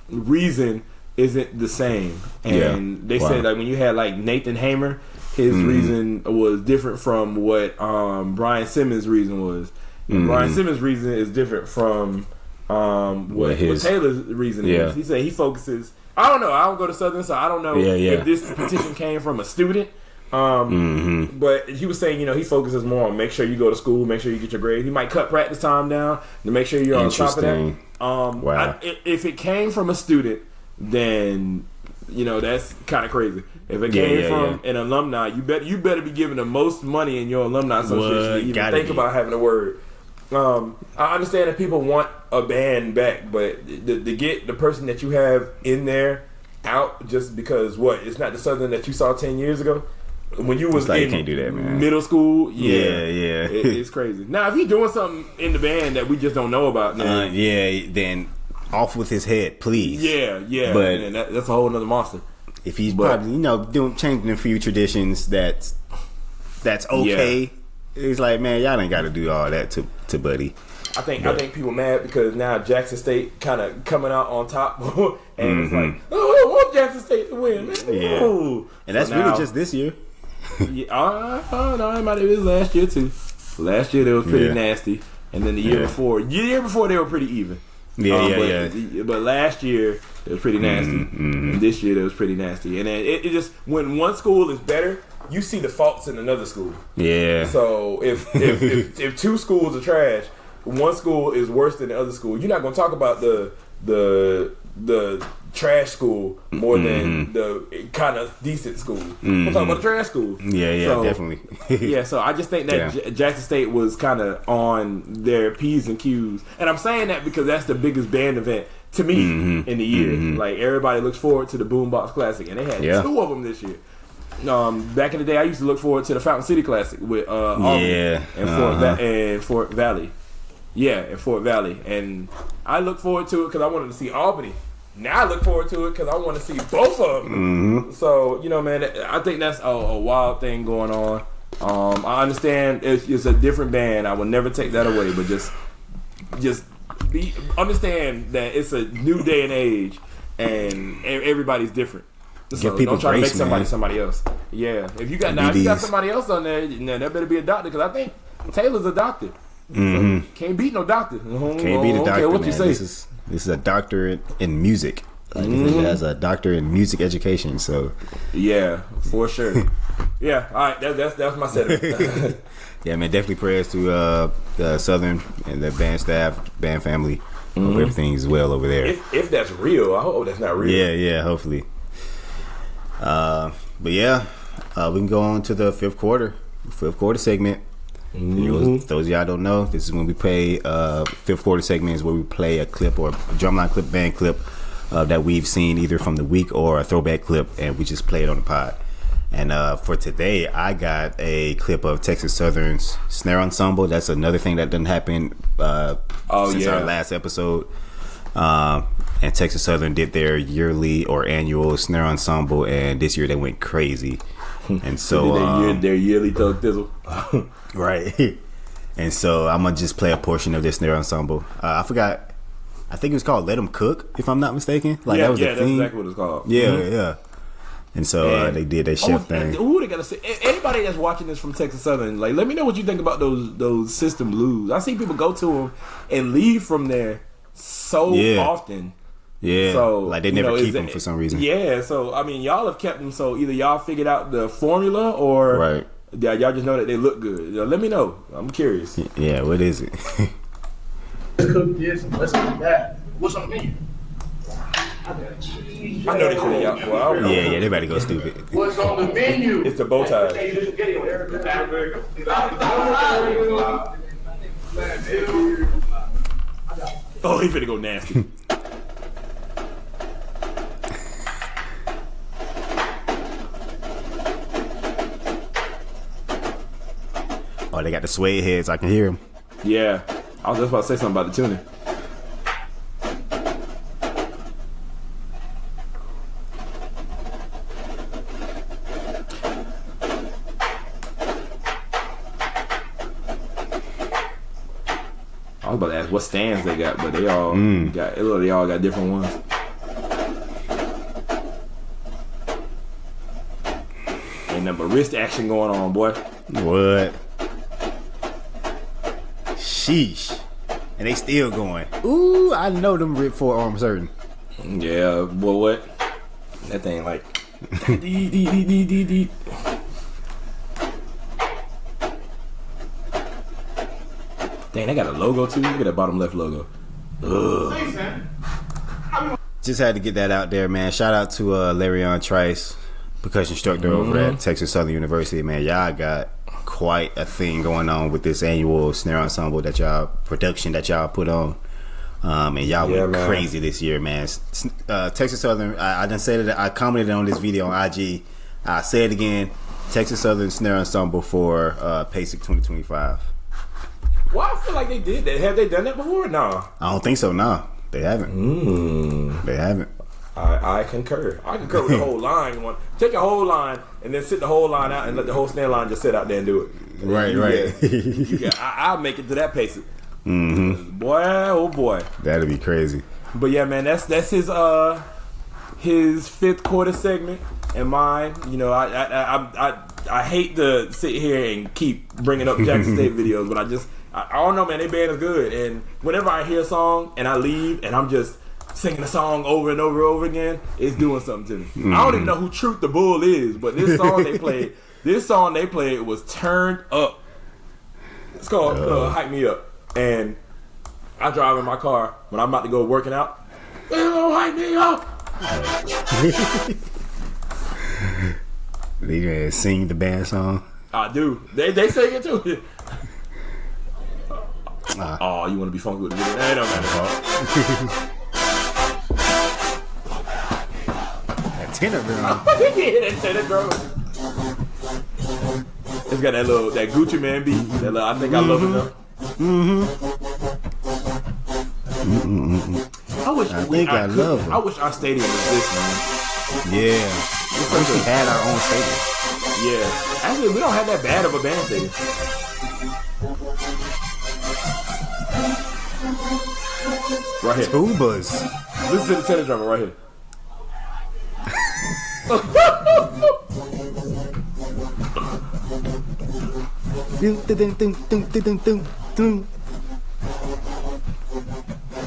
reason isn't the same. And they said like when you had like Nathan Hamer, his reason was different from what Bryon Simmons' reason was. And Bryon Simmons' reason is different from what Taylor's reason is. He said he focuses. I don't know. I don't go to Southern, so I don't know if this petition came from a student. But he was saying, he focuses more on make sure you go to school, make sure you get your grades. He might cut practice time down to make sure you're on top of that. Wow. If it came from a student, then that's kind of crazy. If it came from an alumni, you better be giving the most money in your alumni association to even think about having a word. I understand that people want a band back, but to get the person that you have in there out just because it's not the Southern that you saw 10 years ago when you was in you can't do that, man. Middle school. It's crazy. Now if he's doing something in the band that we just don't know about, then off with his head, please. But man, that's a whole nother monster. If he's probably changing a few traditions, that's okay. It's like, man, y'all ain't got to do all that to Buddy. I think people mad because now Jackson State kind of coming out on top, and it's like, I want Jackson State to win, man. Yeah, and that's really just this year. No, it might have been last year too. Last year they was pretty nasty, and then the year before they were pretty even. But last year it was pretty nasty, and this year it was pretty nasty. And then it just when one school is better, you see the faults in another school. Yeah. So if two schools are trash, one school is worse than the other school. You're not gonna talk about the trash school more than the kind of decent school. We're talking about the trash school. So, definitely. So I just think that Jackson State was kind of on their P's and Q's, and I'm saying that because that's the biggest band event to me in the year. Like everybody looks forward to the Boombox Classic, and they had two of them this year. Back in the day, I used to look forward to the Fountain City Classic with Auburn and Fort Valley. Yeah, in Fort Valley. And I look forward to it because I wanted to see Albany. Now I look forward to it because I want to see both of them. So, man, I think that's a wild thing going on. I understand it's a different band. I will never take that away, but just understand that it's a new day and age, and everybody's different. So don't try to make somebody else. Yeah, if you got somebody else on there, that better be a doctor because I think Taylor's a doctor. So can't beat no doctor. Can't beat a doctor. What you say? This is a doctor in music. Like he has a doctor in music education. So yeah, for sure. Yeah, all right. That's my setup. Yeah, man. Definitely prayers to the Southern and the band staff, band family. Hope everything's well over there. If that's real, I hope that's not real. Yeah. Hopefully. But yeah, we can go on to the fifth quarter. fifth quarter segment. Those of y'all don't know, this is when we play fifth quarter segment is where we play a clip or a drumline clip, band clip that we've seen either from the week or a throwback clip, and we just play it on the pod. And for today, I got a clip of Texas Southern's snare ensemble. That's another thing that didn't happen since our last episode. And Texas Southern did their yearly or annual snare ensemble, and this year they went crazy. And so their yearly thug thizzle. Right. And so I'm gonna just play a portion of this snare ensemble. I forgot. I think it was called "Let 'Em Cook," if I'm not mistaken. Like that was the that's theme. exactly what it's called. Yeah. And so they did their chef thing. Who they gotta say? Anybody that's watching this from Texas Southern, like, let me know what you think about those system blues. I see people go to them and leave from there so often. Yeah, so like they never keep them for some reason. Yeah, so I mean, y'all have kept them. So either y'all figured out the formula, or y'all just know that they look good. Let me know. I'm curious. Yeah, what is it? Let's cook this and let's cook that. What's on the menu? I know they should have y'all. Yeah, they better go stupid. What's on the menu? It's the bow ties. Oh, he finna go nasty. Oh, they got the suede heads. I can hear them. Yeah, I was just about to say something about the tuning. I was about to ask what stands they got, but they all got different ones. Ain't nothing but wrist action going on, boy. What? Sheesh. And they still going. Ooh, I know them rip forearms hurting. Yeah, boy, what? That thing like Dang, they got a logo too. Look at that bottom left logo. Ugh. Just had to get that out there, man. Shout out to Larion Trice, percussion instructor over at Texas Southern University, man. Y'all got quite a thing going on with this annual snare ensemble that y'all put on. And y'all went crazy this year, man. Texas Southern, I done said it, I commented on this video on IG. I say it again, Texas Southern Snare Ensemble for PASIC 2025. Well, I feel like they did that. Have they done that before? No. I don't think so, no. They haven't. They haven't. I concur. I concur with the whole line. You want take a whole line and then sit the whole line out and let the whole snare line just sit out there and do it. Right. I'll make it to that pace. Boy, oh boy, that'd be crazy. But yeah, man, that's his fifth quarter segment and mine. You know, I hate to sit here and keep bringing up Jackson State videos, but I don't know, man. They band is good, and whenever I hear a song and I leave and I'm just singing the song over and over again, it's doing something to me. I don't even know who Truth the Bull is, but this song they played was turned up. It's called Hype Me Up. And I drive in my car when I'm about to go working out. Hype me up. They sing the band song. I do. They sing it too. Oh, you want to be funky with the video? That don't matter. That tenor drum. Yeah, that tenor drum. It's got that Gucci Man beat. I think I love it though. I wish our stadium was this, man. Yeah. I wish we had our own stadium. Yeah. Actually, we don't have that bad of a band stadium. Right here. Tubas. Listen to the tenor drummer right here.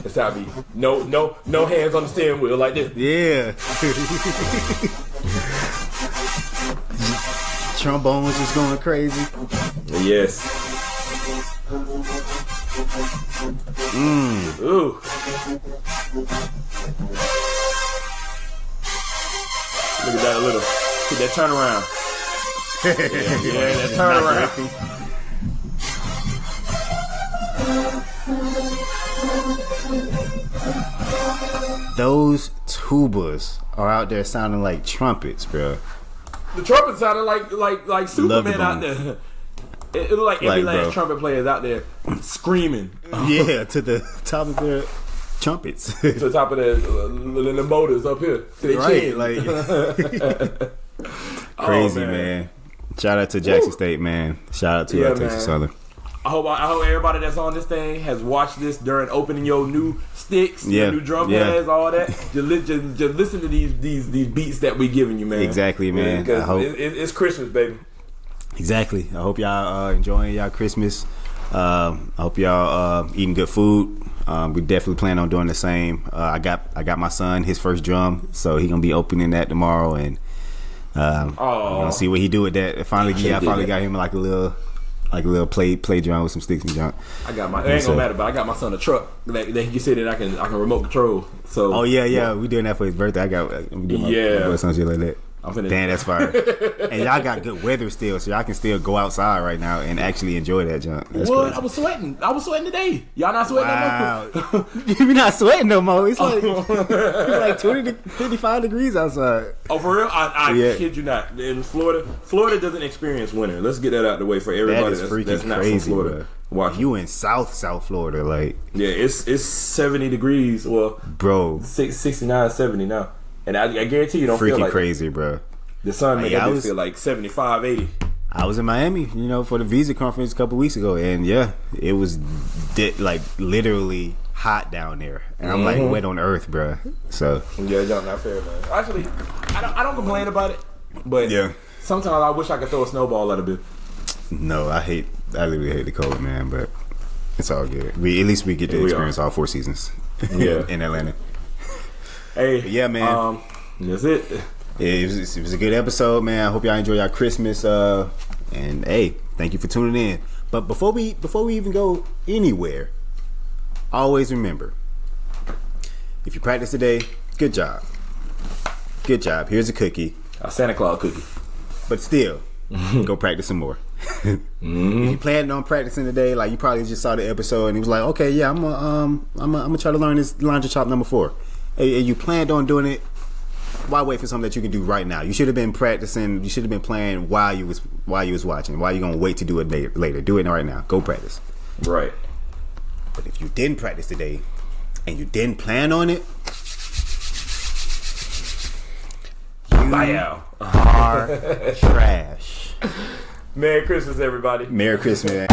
That's how it be. No hands on the steering wheel like this. Yeah. Trombones just going crazy. Yes. Ooh. Look at that a little. Get that turnaround. that turn around. Those tubas are out there sounding like trumpets, bro. The trumpet sounded like Superman out there. It looked like every last trumpet player is out there screaming. Yeah, to the top of their trumpets. To the top of the motors up here. To their chin. Like crazy, man. Shout out to Jackson State, man. Shout out to Texas Southern. I hope everybody that's on this thing has watched this during opening your new sticks, your new drum pads, all that. Just listen to these beats that we giving you, man. Exactly, man. Because it's Christmas, baby. Exactly. I hope y'all enjoying y'all Christmas. I hope y'all eating good food. We definitely plan on doing the same. I got my son his first drum, so he gonna be opening that tomorrow, and gonna see what he do with that. I finally got him like a little play drum with some sticks and junk. It ain't gonna matter, but I got my son a truck that he can sit in. I can remote control. So we doing that for his birthday. I'm doing my son shit like that. Damn, that's fire. And y'all got good weather still, so y'all can still go outside right now and actually enjoy that junk. That's what? crazy. I was sweating today. Y'all not sweating no more? You're not sweating no more. It's like 20 to 55 degrees outside. Oh, for real? I kid you not. In Florida doesn't experience winter. Let's get that out of the way for everybody that's not crazy, from Florida. Bro. You in South Florida, like it's 70 degrees. Well, bro, 69, 70 now. And I guarantee you don't feel like crazy, bro. The sun made it feel like 75, 80. I was in Miami, for the visa conference a couple weeks ago, and it was like literally hot down there, and I'm like wet on earth, bro. So not fair, man. Actually, I don't complain about it, but sometimes I wish I could throw a snowball at a bit. No, I literally hate the cold, man, but it's all good. At least we get to experience all 4 seasons. In Atlanta. Hey, man. That's it. Yeah, it was a good episode, man. I hope y'all enjoy your Christmas. And hey, thank you for tuning in. But before we even go anywhere, always remember, if you practice today, good job. Good job. Here's a cookie. A Santa Claus cookie. But still, go practice some more. If you planned on practicing today, like you probably just saw the episode and it was like, okay, yeah, I'm gonna try to learn this laundry chop number 4. And you planned on doing it. Why wait for something that you can do right now? You should have been practicing. You should have been playing while you was watching. Why are you gonna wait to do it later? Do it right now. Go practice. Right. But if you didn't practice today and you didn't plan on it, you are trash. Merry Christmas, everybody. Merry Christmas.